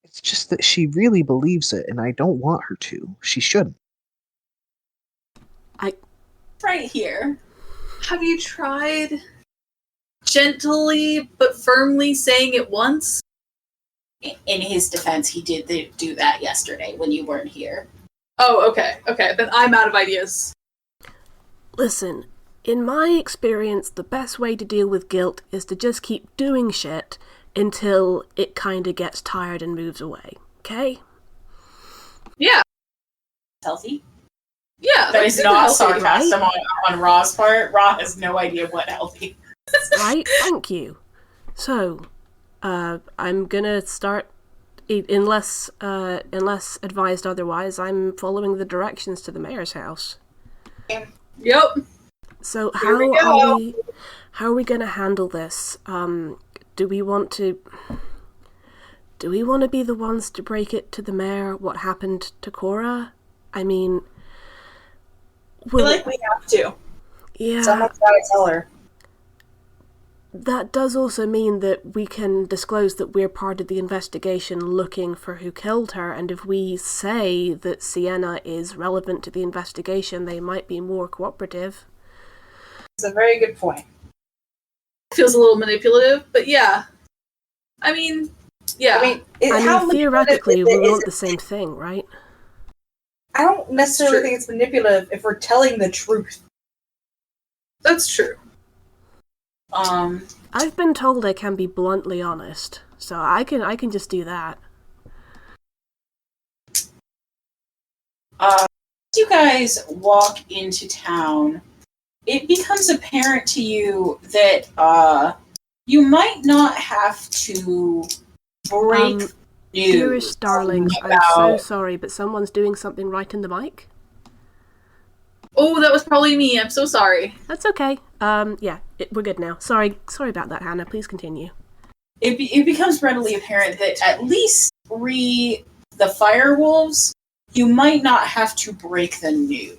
[SPEAKER 5] It's just that she really believes it, and I don't want her to. She shouldn't.
[SPEAKER 1] Right here.
[SPEAKER 2] Have you tried gently but firmly saying it once?
[SPEAKER 1] In his defense, he did do that yesterday when you weren't here.
[SPEAKER 2] Oh, okay. Okay, then I'm out of ideas.
[SPEAKER 4] Listen, in my experience, the best way to deal with guilt is to just keep doing shit until it kinda gets tired and moves away, okay?
[SPEAKER 2] Yeah.
[SPEAKER 1] Healthy?
[SPEAKER 2] Yeah.
[SPEAKER 1] That is not sarcasm
[SPEAKER 4] right?
[SPEAKER 1] on Ra's part. Ra has no idea what healthy is.
[SPEAKER 4] Right? Thank you. So, I'm gonna start, unless advised otherwise, I'm following the directions to the mayor's house.
[SPEAKER 2] Yep.
[SPEAKER 4] So
[SPEAKER 2] Here we
[SPEAKER 4] how are we gonna handle this? Do we want to be the ones to break it to the mayor what happened to Cora? I mean,
[SPEAKER 6] I feel like we have to.
[SPEAKER 4] yeah.
[SPEAKER 3] Someone's gotta tell her.
[SPEAKER 4] That does also mean that we can disclose that we're part of the investigation looking for who killed her, and if we say that Sienna is relevant to the investigation, they might be more cooperative.
[SPEAKER 3] It's a very good point.
[SPEAKER 2] Feels a little manipulative, but yeah. I mean, yeah.
[SPEAKER 4] Theoretically, we want the same thing, right?
[SPEAKER 3] I don't necessarily think it's manipulative if we're telling the truth.
[SPEAKER 2] That's true.
[SPEAKER 4] I've been told I can be bluntly honest, so I can just do that.
[SPEAKER 1] You guys walk into town. It becomes apparent to you that you might not have to break news.
[SPEAKER 4] Dearest darling, I'm so sorry, but someone's doing something right in the mic.
[SPEAKER 2] Oh, that was probably me. I'm so sorry.
[SPEAKER 4] That's okay. Yeah, we're good now. Sorry about that, Hannah. Please continue.
[SPEAKER 1] It becomes readily apparent that at least the firewolves, you might not have to break the news.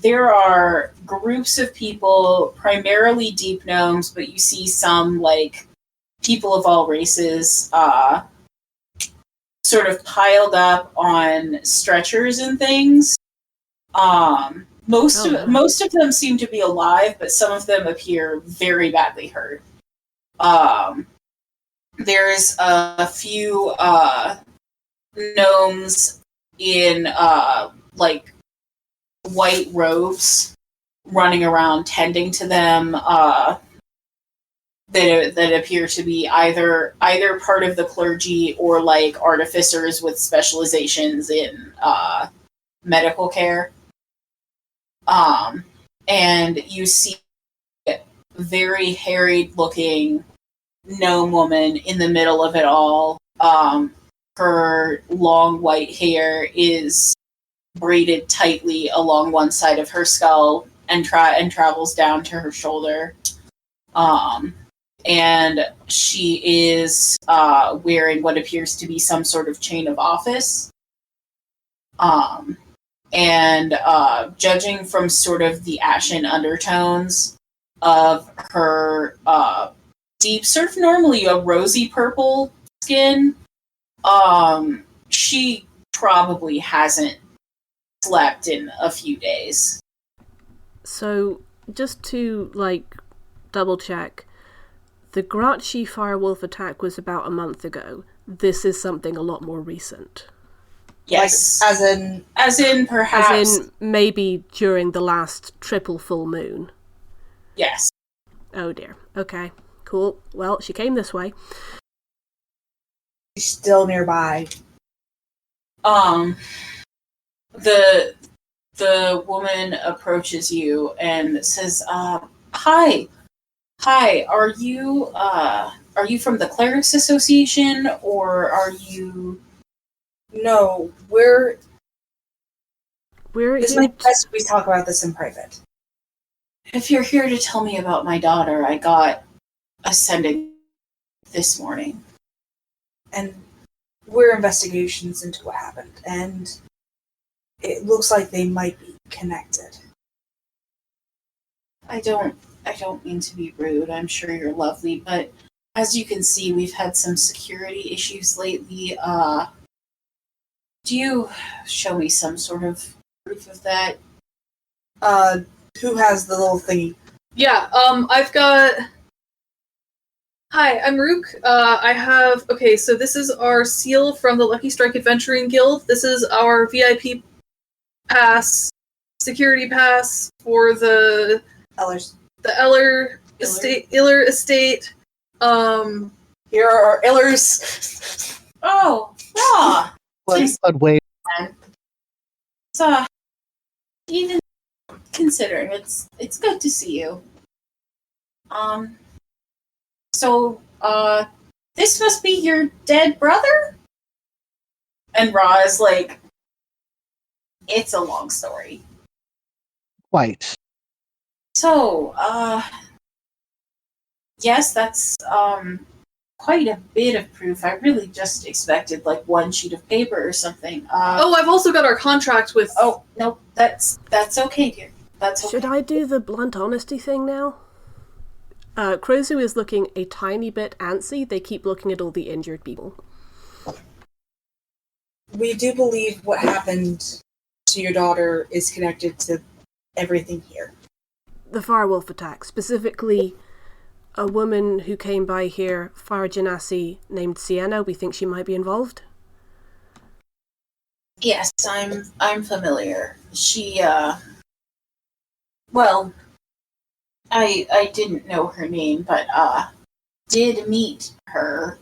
[SPEAKER 1] There are groups of people, primarily deep gnomes, but you see some, like, people of all races, sort of piled up on stretchers and things. Most of them seem to be alive, but some of them appear very badly hurt. There's a few gnomes in like white robes running around tending to them that appear to be either part of the clergy or like artificers with specializations in medical care. And you see a very harried looking gnome woman in the middle of it all. Her long white hair is braided tightly along one side of her skull and travels down to her shoulder. And she is wearing what appears to be some sort of chain of office. And judging from sort of the ashen undertones of her deep, sort of normally a rosy purple skin, she probably hasn't slept in a few days.
[SPEAKER 4] So, just to, like, double check, the Gratchi Firewolf attack was about a month ago. This is something a lot more recent.
[SPEAKER 1] Yes.
[SPEAKER 3] Like,
[SPEAKER 1] as in perhaps...
[SPEAKER 4] As in, maybe during the last triple full moon.
[SPEAKER 1] Yes.
[SPEAKER 4] Oh dear. Okay. Cool. Well, she came this way.
[SPEAKER 3] She's still nearby.
[SPEAKER 1] The woman approaches you and says, "Hi, are you from the Clerics Association, or are you?"
[SPEAKER 3] No, we're It's
[SPEAKER 4] here.
[SPEAKER 3] best we talk about this in private.
[SPEAKER 1] If you're here to tell me about my daughter, I got ascended this morning.
[SPEAKER 3] And we're investigations into what happened, and it looks like they might be connected.
[SPEAKER 1] I don't mean to be rude. I'm sure you're lovely, but as you can see, we've had some security issues lately. Do you show me some sort of proof of that?
[SPEAKER 3] Who has the little thingy?
[SPEAKER 2] Yeah, I've got... Hi, I'm Rook. I have... Okay, so this is our seal from the Lucky Strike Adventuring Guild. This is our VIP pass, security pass for the Eller estate.
[SPEAKER 3] Here are our Illers.
[SPEAKER 1] Oh, raw.
[SPEAKER 5] Wait.
[SPEAKER 1] So, even considering it's good to see you. So, this must be your dead brother? And Ra is like, it's a long story.
[SPEAKER 5] Quite.
[SPEAKER 1] So, yes, that's, quite a bit of proof. I really just expected, like, one sheet of paper or something.
[SPEAKER 2] I've also got our contract with...
[SPEAKER 1] Oh, no, that's okay, dear. That's okay.
[SPEAKER 4] Should I do the blunt honesty thing now? Krozu is looking a tiny bit antsy. They keep looking at all the injured people.
[SPEAKER 3] We do believe what happened to your daughter is connected to everything here.
[SPEAKER 4] The firewolf attack, specifically a woman who came by here, fire genasi, named Sienna. We think she might be involved.
[SPEAKER 1] Yes, I'm familiar. She, well, I didn't know her name, but, did meet her.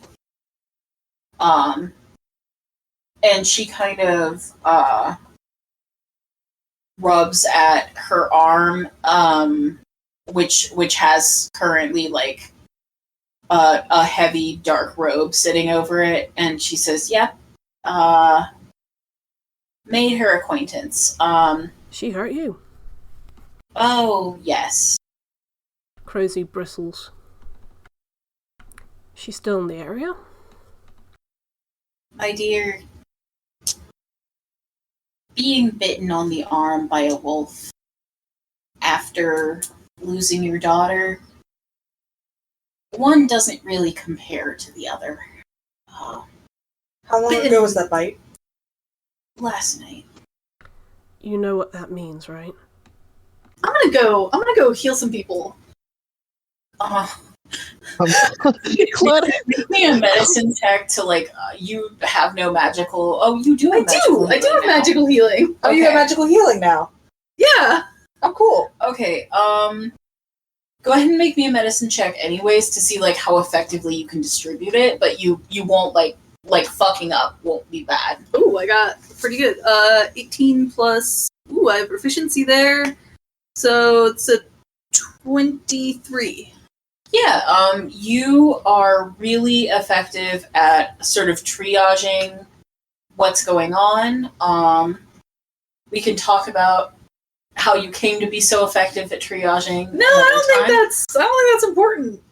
[SPEAKER 1] And she kind of, rubs at her arm, which has currently, like, a heavy dark robe sitting over it, and she says, yep, made her acquaintance.
[SPEAKER 4] She hurt you?
[SPEAKER 1] Oh, yes.
[SPEAKER 4] Krozu bristles. She's still in the area?
[SPEAKER 1] My dear, being bitten on the arm by a wolf after losing your daughter, one doesn't really compare to the other.
[SPEAKER 3] How long ago was that bite?
[SPEAKER 1] Last night.
[SPEAKER 4] You know what that means, right?
[SPEAKER 2] I'm gonna go heal some people.
[SPEAKER 1] Make me a medicine check to, like, you have no magical... Oh, you do have
[SPEAKER 2] I do have magical healing.
[SPEAKER 3] Oh, you have magical healing now?
[SPEAKER 2] Yeah!
[SPEAKER 3] Oh, cool.
[SPEAKER 1] Okay, go ahead and make me a medicine check anyways to see, like, how effectively you can distribute it, but you won't, like fucking up won't be bad.
[SPEAKER 2] Ooh, I got pretty good. 18 plus... Ooh, I have proficiency there. So it's a 23.
[SPEAKER 1] Yeah, you are really effective at sort of triaging what's going on. We can talk about how you came to be so effective at triaging.
[SPEAKER 2] No, I don't think that's important.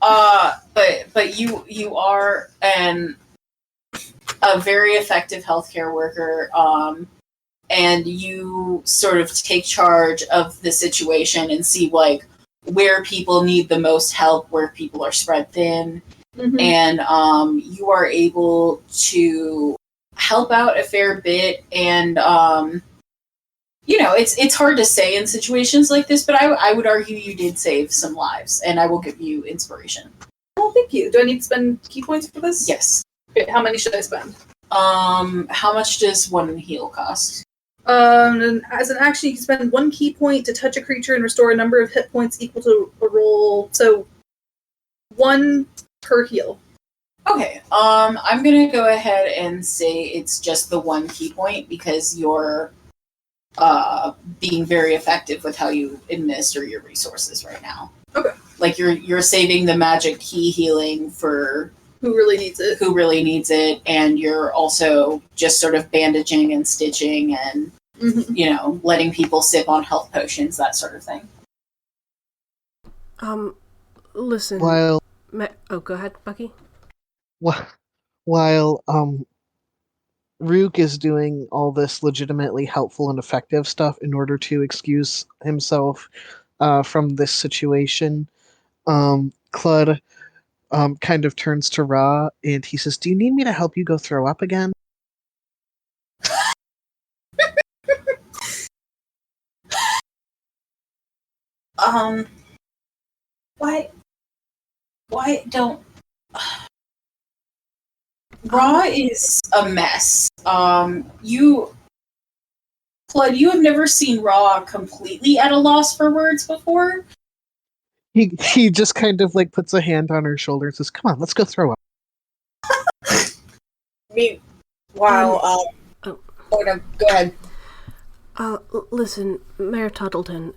[SPEAKER 1] But you are a very effective healthcare worker, and you sort of take charge of the situation and see, like, where people need the most help, where people are spread thin, and you are able to help out a fair bit. And it's hard to say in situations like this, but I would argue you did save some lives, and I will give you inspiration.
[SPEAKER 2] Oh, thank you. Do I need to spend key points for this?
[SPEAKER 1] Yes.
[SPEAKER 2] Okay, how many should I spend?
[SPEAKER 1] How much does one heal cost?
[SPEAKER 2] And as an action, you can spend 1 key point to touch a creature and restore a number of hit points equal to a roll. So 1 per heal.
[SPEAKER 1] Okay, I'm gonna go ahead and say it's just the one key point because you're being very effective with how you administer your resources right now.
[SPEAKER 2] Okay.
[SPEAKER 1] Like you're saving the magic key healing for
[SPEAKER 2] Who really needs it?
[SPEAKER 1] who really needs it, and you're also just sort of bandaging and stitching and letting people sip on health potions, that sort of thing.
[SPEAKER 4] Listen.
[SPEAKER 5] While
[SPEAKER 4] go ahead, Bucky.
[SPEAKER 5] while Rook is doing all this legitimately helpful and effective stuff in order to excuse himself from this situation, Clud kind of turns to Ra and he says, "Do you need me to help you go throw up again?"
[SPEAKER 1] Why don't Raw is a mess. You have never seen Raw completely at a loss for words before?
[SPEAKER 5] He just kind of like puts a hand on her shoulder and says, "Come on, let's go throw up."
[SPEAKER 3] Meanwhile,
[SPEAKER 4] oh.
[SPEAKER 3] no, go ahead.
[SPEAKER 4] Listen, Mayor Tuttleton,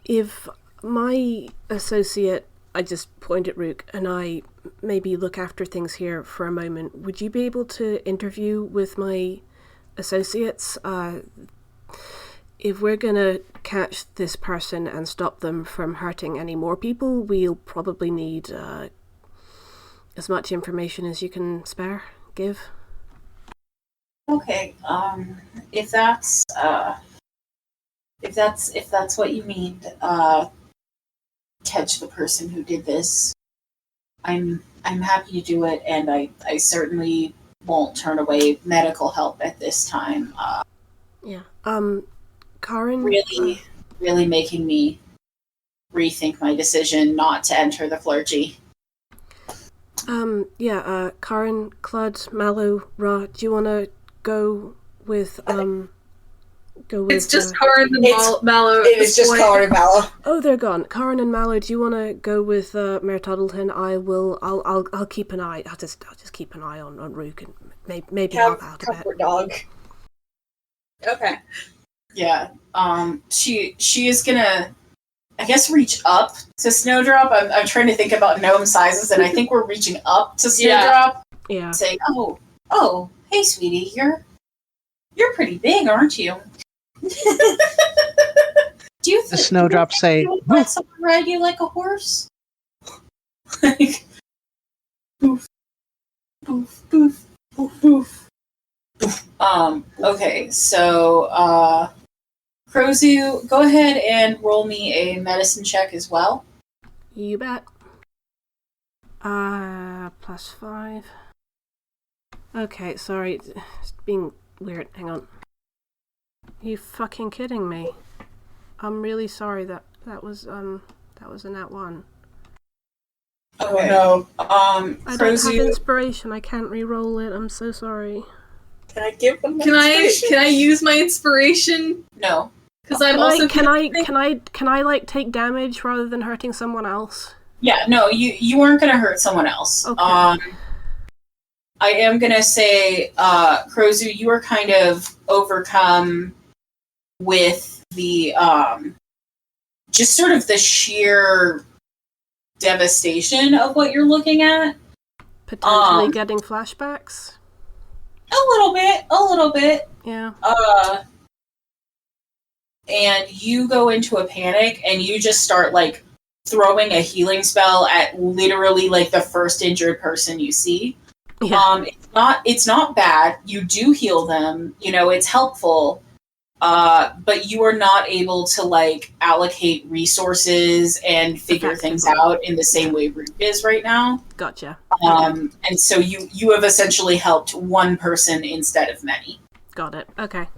[SPEAKER 4] if my associate, I just point at Rook, and I maybe look after things here for a moment, would you be able to interview with my associates? If we're gonna catch this person and stop them from hurting any more people, we'll probably need as much information as you can give.
[SPEAKER 1] Okay, if that's what you mean, catch the person who did this, I'm happy to do it, and I certainly won't turn away medical help at this time.
[SPEAKER 4] Karen?
[SPEAKER 1] Really making me rethink my decision not to enter the clergy.
[SPEAKER 4] Karen, Clud, Mallow, Ra, do you want to go with,
[SPEAKER 2] It's just Karen and Mallow.
[SPEAKER 3] It is just Karen and Mallow.
[SPEAKER 4] Oh, they're gone. Karen and Mallow, do you want to go with Mayor Tuttleton? I'll keep an eye. I'll just keep an eye on Rook and maybe help out a bit.
[SPEAKER 3] Dog.
[SPEAKER 2] Okay.
[SPEAKER 1] Yeah. She is gonna, I guess, reach up to Snowdrop. I'm trying to think about gnome sizes, and I think we're reaching up to Snowdrop.
[SPEAKER 4] Yeah.
[SPEAKER 1] Saying, oh, hey, sweetie, you're pretty big, aren't you? Do you think
[SPEAKER 5] The Snowdrop say,
[SPEAKER 1] let someone ride you like a horse? Like, boof, boof, boof, boof, boof. Okay, so, Crozu, go ahead and roll me a medicine check as well.
[SPEAKER 4] You bet. +5. Okay, sorry, it's being weird. Hang on. You fucking kidding me? I'm really sorry that was a nat 1.
[SPEAKER 1] Okay. No.
[SPEAKER 4] I don't
[SPEAKER 1] Crozu,
[SPEAKER 4] have inspiration. I can't re-roll it. I'm so sorry.
[SPEAKER 3] Can I give them
[SPEAKER 2] Can I use my inspiration?
[SPEAKER 1] no.
[SPEAKER 2] Because I'm also
[SPEAKER 4] Can I like take damage rather than hurting someone else?
[SPEAKER 1] Yeah, no, you weren't gonna hurt someone else.
[SPEAKER 4] Okay.
[SPEAKER 1] I am gonna say, Crozu, you are kind of overcome with the just sort of the sheer devastation of what you're looking at.
[SPEAKER 4] Potentially getting flashbacks?
[SPEAKER 1] A little bit.
[SPEAKER 4] Yeah.
[SPEAKER 1] And you go into a panic and you just start like throwing a healing spell at literally like the first injured person you see.
[SPEAKER 4] Yeah.
[SPEAKER 1] It's not bad. You do heal them, it's helpful. But you are not able to like allocate resources and figure things out in the same way Root is right now.
[SPEAKER 4] Gotcha.
[SPEAKER 1] And so you have essentially helped one person instead of many.
[SPEAKER 4] Got it. Okay.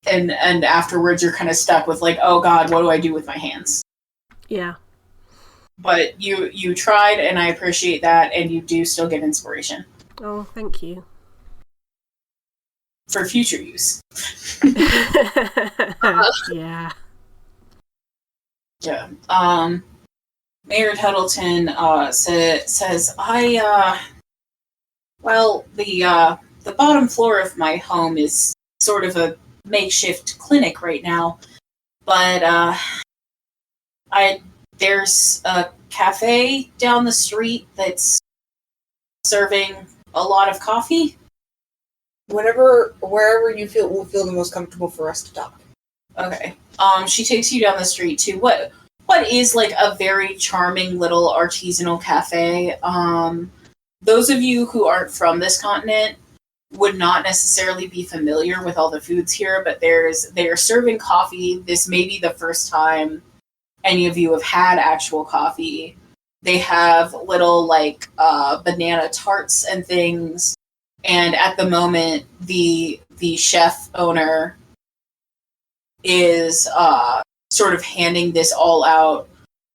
[SPEAKER 1] And afterwards you're kind of stuck with like, oh god, what do I do with my hands?
[SPEAKER 4] Yeah.
[SPEAKER 1] But you tried, and I appreciate that, and you do still get inspiration.
[SPEAKER 4] Oh, thank you.
[SPEAKER 1] For future use.
[SPEAKER 4] Yeah.
[SPEAKER 1] Yeah. Mayor Tuttleton says, the bottom floor of my home is sort of a makeshift clinic right now, but there's a cafe down the street that's serving a lot of coffee.
[SPEAKER 3] Wherever you will feel the most comfortable for us to talk.
[SPEAKER 1] Okay. She takes you down the street to what is like a very charming little artisanal cafe. Those of you who aren't from this continent would not necessarily be familiar with all the foods here, but they are serving coffee. This may be the first time any of you have had actual coffee. They have little like banana tarts and things. And at the moment, the chef owner is sort of handing this all out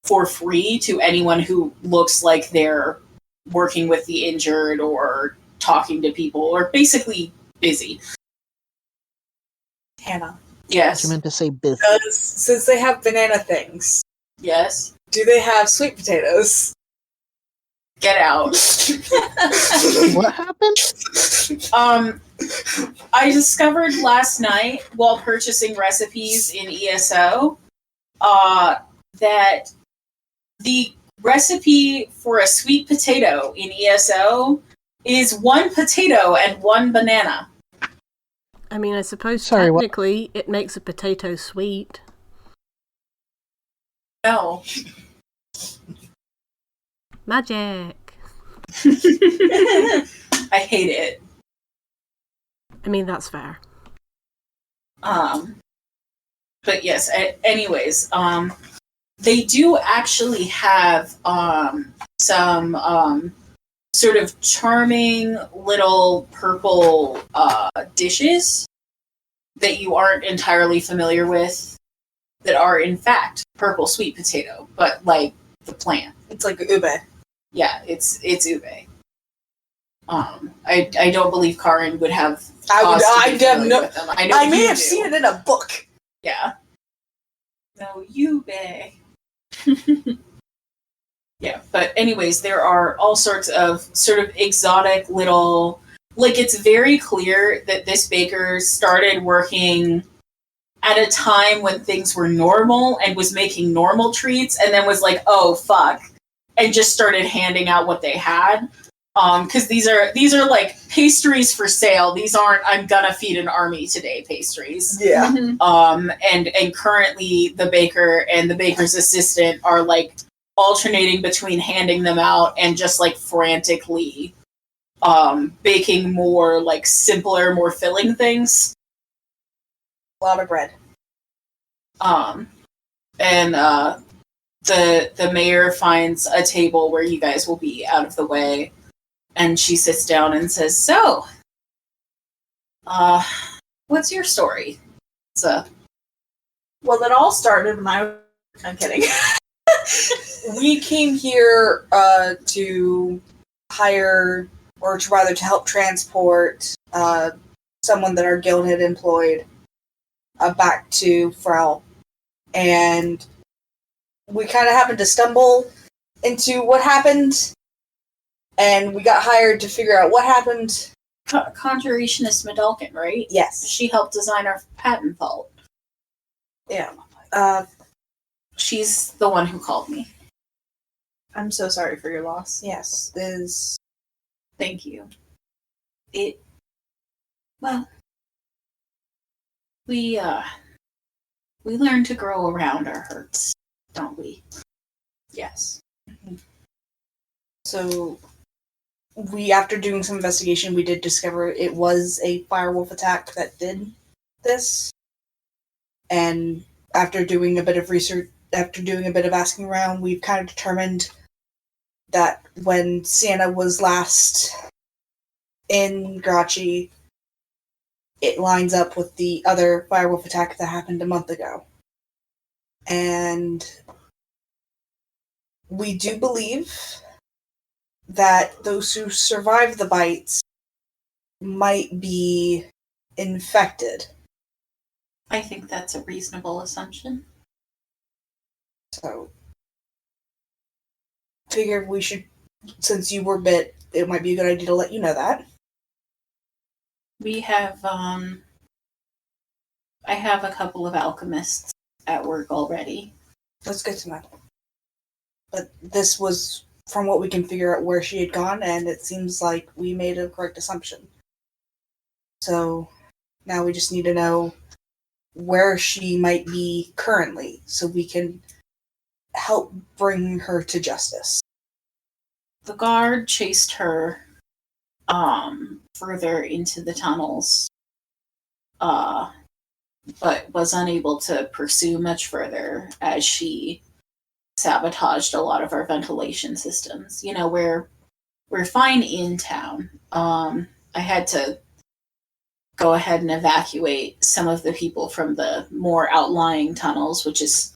[SPEAKER 1] for free to anyone who looks like they're working with the injured or talking to people or basically busy.
[SPEAKER 3] Hannah.
[SPEAKER 1] Yes.
[SPEAKER 5] You meant to say busy.
[SPEAKER 3] Since they have banana things,
[SPEAKER 1] Yes.
[SPEAKER 3] do they have sweet potatoes?
[SPEAKER 1] Get out.
[SPEAKER 5] What happened?
[SPEAKER 1] I discovered last night while purchasing recipes in ESO that the recipe for a sweet potato in ESO is 1 potato and 1 banana.
[SPEAKER 4] I mean, I suppose
[SPEAKER 5] Sorry, what?
[SPEAKER 4] technically it makes a potato sweet.
[SPEAKER 1] No.
[SPEAKER 4] Magic!
[SPEAKER 1] I hate it.
[SPEAKER 4] I mean, that's fair.
[SPEAKER 1] But yes, anyways, they do actually have some sort of charming little purple dishes that you aren't entirely familiar with that are in fact purple sweet potato, but like the plant.
[SPEAKER 3] It's like ube.
[SPEAKER 1] Yeah, it's ube. I don't believe Karin would have.
[SPEAKER 3] I have no.
[SPEAKER 1] With them.
[SPEAKER 3] I may
[SPEAKER 1] you
[SPEAKER 3] have
[SPEAKER 1] do.
[SPEAKER 3] seen it in a book.
[SPEAKER 1] Yeah. No, ube. Yeah, but anyways, there are all sorts of sort of exotic little. Like, it's very clear that this baker started working at a time when things were normal and was making normal treats, and then was like, oh fuck, and just started handing out what they had. Because these are like pastries for sale. These aren't I'm gonna feed an army today pastries.
[SPEAKER 3] Yeah.
[SPEAKER 1] And currently the baker and the baker's assistant are like alternating between handing them out and just like frantically baking more like simpler, more filling things.
[SPEAKER 3] A lot of bread.
[SPEAKER 1] And the mayor finds a table where you guys will be out of the way, and she sits down and says, "So, what's your story?"
[SPEAKER 6] Well, it all started when I'm kidding.
[SPEAKER 3] We came here to hire, or to rather to help transport someone that our guild had employed back to Frau. And we kind of happened to stumble into what happened, and we got hired to figure out what happened.
[SPEAKER 1] Conjurationist Medalkin, right?
[SPEAKER 3] Yes.
[SPEAKER 1] She helped design our patent vault.
[SPEAKER 3] Yeah.
[SPEAKER 1] She's the one who called me.
[SPEAKER 6] I'm so sorry for your loss.
[SPEAKER 3] Yes.
[SPEAKER 1] Thank you. We learn to grow around our hurts, don't we? Yes.
[SPEAKER 3] So, after doing some investigation, we did discover it was a firewolf attack that did this. And after doing a bit of research, after doing a bit of asking around, we've kind of determined that when Sienna was last in Grachi, it lines up with the other firewolf attack that happened a month ago. And we do believe that those who survived the bites might be infected.
[SPEAKER 1] I think that's a reasonable assumption.
[SPEAKER 3] So, figured we should, since you were bit, it might be a good idea to let you know that.
[SPEAKER 1] We have, I have a couple of alchemists at work already.
[SPEAKER 3] That's good to know. But this was from what we can figure out where she had gone, and it seems like we made a correct assumption. So now we just need to know where she might be currently, so we can help bring her to justice.
[SPEAKER 1] The guard chased her further into the tunnels, but was unable to pursue much further as she sabotaged a lot of our ventilation systems. You know, we're fine in town. I had to go ahead and evacuate some of the people from the more outlying tunnels, which is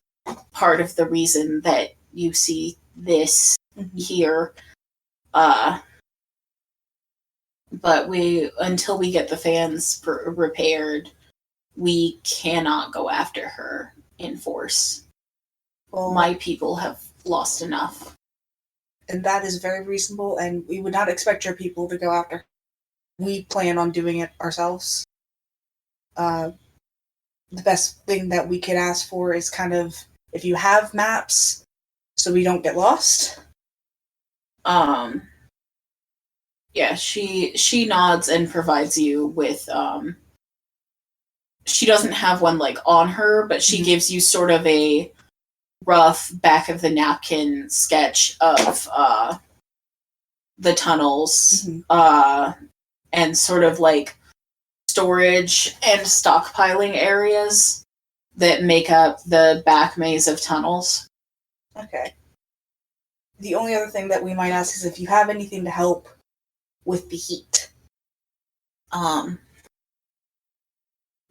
[SPEAKER 1] part of the reason that you see this here. But until we get the fans repaired, we cannot go after her in force.
[SPEAKER 3] Well,
[SPEAKER 1] My people have lost enough.
[SPEAKER 3] And that is very reasonable, and we would not expect your people to go after her. We plan on doing it ourselves. The best thing that we could ask for is kind of, if you have maps, so we don't get lost.
[SPEAKER 1] Yeah, she nods and provides you with, she doesn't have one, like, on her, but she gives you sort of a rough back of the napkin sketch of, the tunnels, and sort of, like, storage and stockpiling areas that make up the back maze of tunnels.
[SPEAKER 3] Okay. The only other thing that we might ask is if you have anything to help with the heat.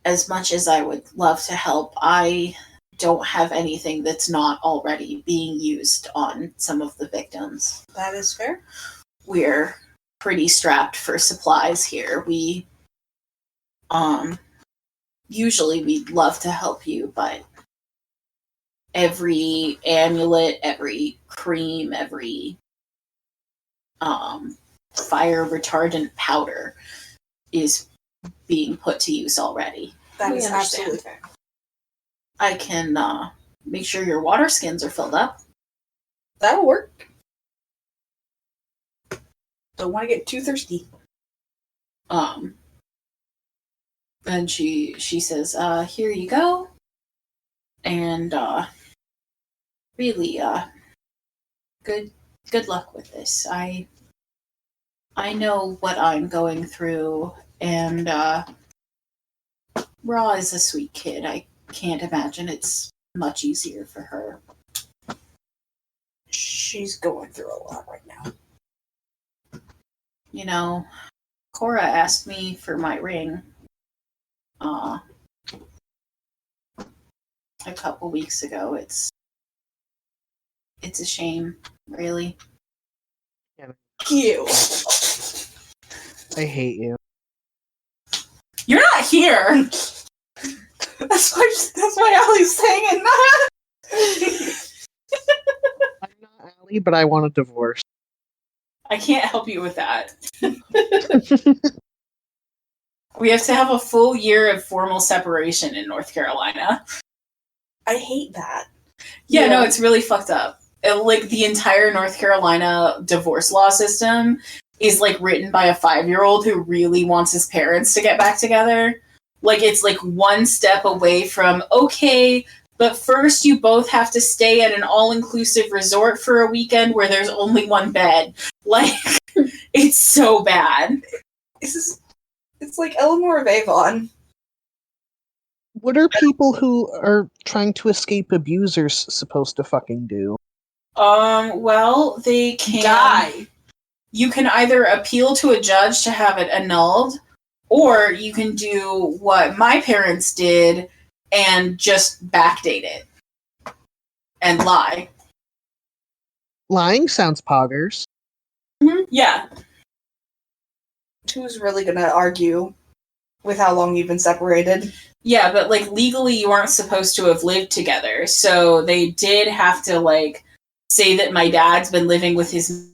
[SPEAKER 1] As much as I would love to help, I don't have anything that's not already being used on some of the victims.
[SPEAKER 3] That is fair.
[SPEAKER 1] We're pretty strapped for supplies here. We, usually we'd love to help you, but every amulet, every cream, every, fire retardant powder is being put to use already.
[SPEAKER 3] That
[SPEAKER 6] We
[SPEAKER 3] is
[SPEAKER 6] understand.
[SPEAKER 3] absolutely fair.
[SPEAKER 1] I can make sure your water skins are filled up.
[SPEAKER 3] That'll work. Don't want to get too thirsty.
[SPEAKER 1] And she says, here you go. And really good luck with this. I know what I'm going through, and Ra is a sweet kid. I can't imagine it's much easier for her.
[SPEAKER 3] She's going through a lot right now.
[SPEAKER 1] You know, Cora asked me for my ring a couple weeks ago. It's a shame, really.
[SPEAKER 3] Ew.
[SPEAKER 5] I hate you.
[SPEAKER 1] You're not here!
[SPEAKER 3] That's why Allie's saying it.
[SPEAKER 5] I'm not Allie, but I want a divorce.
[SPEAKER 1] I can't help you with that. We have to have a full year of formal separation in North Carolina.
[SPEAKER 3] I hate that.
[SPEAKER 1] Yeah, no, it's really fucked up. Like, the entire North Carolina divorce law system is, like, written by a 5-year-old who really wants his parents to get back together. Like, it's, like, one step away from, okay, but first you both have to stay at an all-inclusive resort for a weekend where there's only one bed. Like, it's so bad.
[SPEAKER 3] It's like Eleanor of Avon.
[SPEAKER 5] What are people who are trying to escape abusers supposed to fucking do?
[SPEAKER 1] Well, they can...
[SPEAKER 3] Die.
[SPEAKER 1] You can either appeal to a judge to have it annulled, or you can do what my parents did and just backdate it. And lie.
[SPEAKER 5] Lying sounds poggers.
[SPEAKER 1] Mm-hmm. Yeah.
[SPEAKER 3] Who's really gonna argue with how long you've been separated?
[SPEAKER 1] Yeah, but, like, legally you aren't supposed to have lived together, so they did have to, like, say that my dad's been living with his.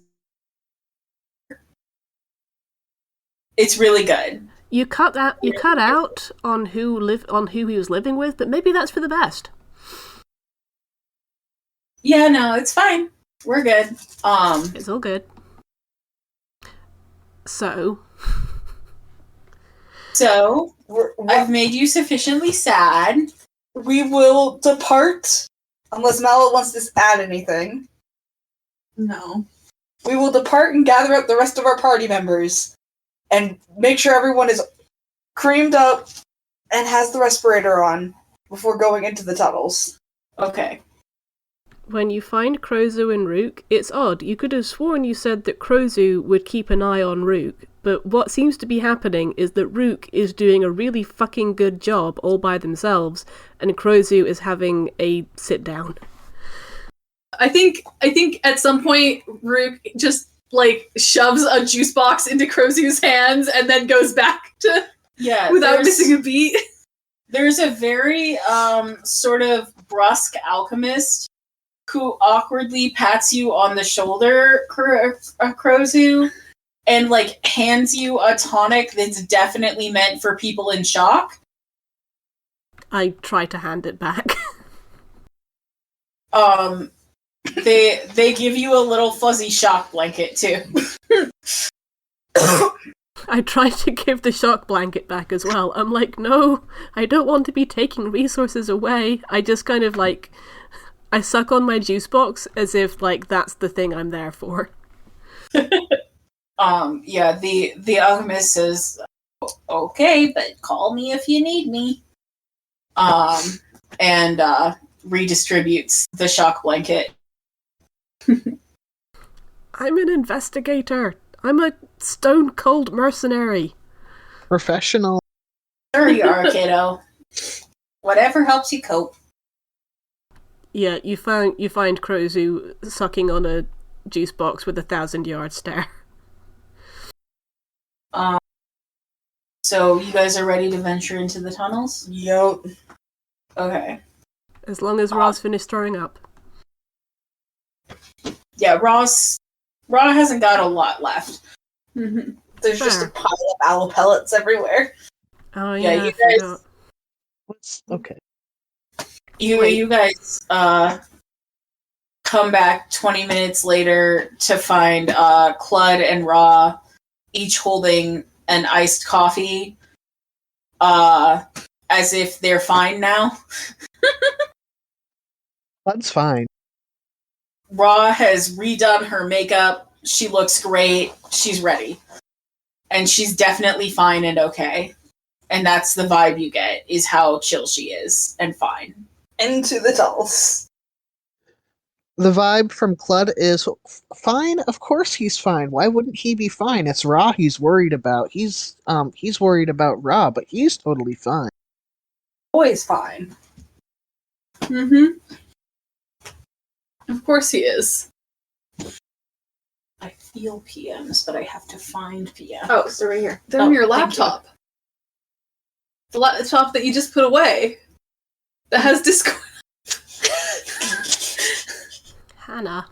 [SPEAKER 1] It's really good.
[SPEAKER 4] You cut out on who he was living with, but maybe that's for the best.
[SPEAKER 1] Yeah, no, it's fine. We're good.
[SPEAKER 4] It's all good. So
[SPEAKER 1] I've made you sufficiently sad.
[SPEAKER 3] We will depart, unless Mallow wants to add anything.
[SPEAKER 6] No.
[SPEAKER 3] We will depart and gather up the rest of our party members, and make sure everyone is creamed up and has the respirator on before going into the tunnels.
[SPEAKER 1] Okay.
[SPEAKER 4] when you find Krozu and Rook, it's odd. You could have sworn you said that Krozu would keep an eye on Rook, but what seems to be happening is that Rook is doing a really fucking good job all by themselves, and Krozu is having a sit down.
[SPEAKER 2] I think at some point Rook just shoves a juice box into Krozu's hands and then goes back to without missing a beat.
[SPEAKER 1] There's a very sort of brusque alchemist who awkwardly pats you on the shoulder, Krozu, and hands you a tonic that's definitely meant for people in shock.
[SPEAKER 4] I try to hand it back.
[SPEAKER 1] They give you a little fuzzy shock blanket too.
[SPEAKER 4] I try to give the shock blanket back as well. I'm like, no, I don't want to be taking resources away. I just kind of I suck on my juice box as if that's the thing I'm there for.
[SPEAKER 1] The alchemist says, okay, but call me if you need me. And redistributes the shock blanket.
[SPEAKER 4] I'm an investigator. I'm a stone cold mercenary.
[SPEAKER 5] Professional.
[SPEAKER 1] Sure you are, kiddo. Whatever helps you cope.
[SPEAKER 4] Yeah, you find Krozu sucking on a juice box with a 1,000-yard stare.
[SPEAKER 1] So you guys are ready to venture into the tunnels?
[SPEAKER 3] Yup.
[SPEAKER 1] Okay.
[SPEAKER 4] As long as Ra's finished throwing up.
[SPEAKER 1] Yeah, Raw hasn't got a lot left.
[SPEAKER 3] Mm-hmm. There's just a pile of aloe pellets everywhere.
[SPEAKER 4] Oh yeah,
[SPEAKER 1] you
[SPEAKER 4] I
[SPEAKER 1] guys.
[SPEAKER 5] Okay.
[SPEAKER 1] You guys come back 20 minutes later to find Clud and Raw each holding an iced coffee, as if they're fine now.
[SPEAKER 5] That's fine.
[SPEAKER 1] Raw has redone her makeup. She looks great. She's ready. And she's definitely fine and okay. And that's the vibe you get, is how chill she is and fine.
[SPEAKER 3] Into the tunnels.
[SPEAKER 5] The vibe from Clud is fine. Of course he's fine. Why wouldn't he be fine? It's Ra he's worried about. He's worried about Ra, but he's totally fine.
[SPEAKER 3] Always fine.
[SPEAKER 2] Mm-hmm. Of course he is.
[SPEAKER 1] I feel PMs, but I have to find PMs.
[SPEAKER 2] Oh, so right here. They're on your laptop. The laptop that you just put away. That has Discord.
[SPEAKER 4] Hannah.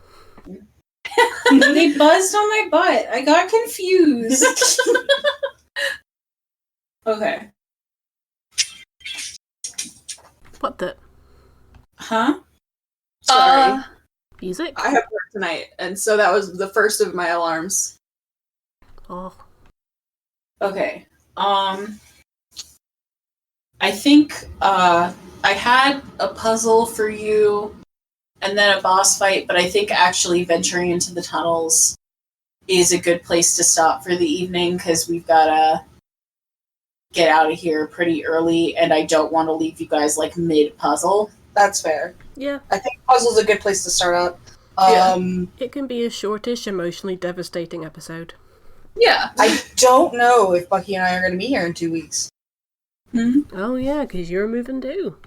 [SPEAKER 1] They buzzed on my butt. I got confused. Okay.
[SPEAKER 4] What the?
[SPEAKER 1] Huh?
[SPEAKER 2] Sorry.
[SPEAKER 4] Music?
[SPEAKER 2] I have work tonight, and so that was the first of my alarms.
[SPEAKER 4] Oh.
[SPEAKER 1] Okay. I think I had a puzzle for you and then a boss fight, but I think actually venturing into the tunnels is a good place to stop for the evening, because we've gotta get out of here pretty early, and I don't want to leave you guys mid-puzzle.
[SPEAKER 3] That's fair.
[SPEAKER 4] Yeah.
[SPEAKER 3] I think puzzle's a good place to start out.
[SPEAKER 4] It can be a shortish, emotionally devastating episode.
[SPEAKER 2] Yeah.
[SPEAKER 3] I don't know if Bucky and I are going to be here in 2 weeks.
[SPEAKER 1] Mm-hmm.
[SPEAKER 4] Oh yeah, because you're moving too.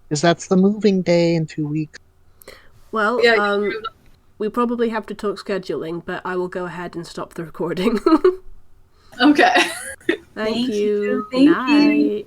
[SPEAKER 5] Because that's the moving day in 2 weeks.
[SPEAKER 4] Well,
[SPEAKER 2] Yeah,
[SPEAKER 4] we probably have to talk scheduling, but I will go ahead and stop the recording.
[SPEAKER 2] Okay.
[SPEAKER 4] Thank you.
[SPEAKER 1] Thank you.
[SPEAKER 4] Night.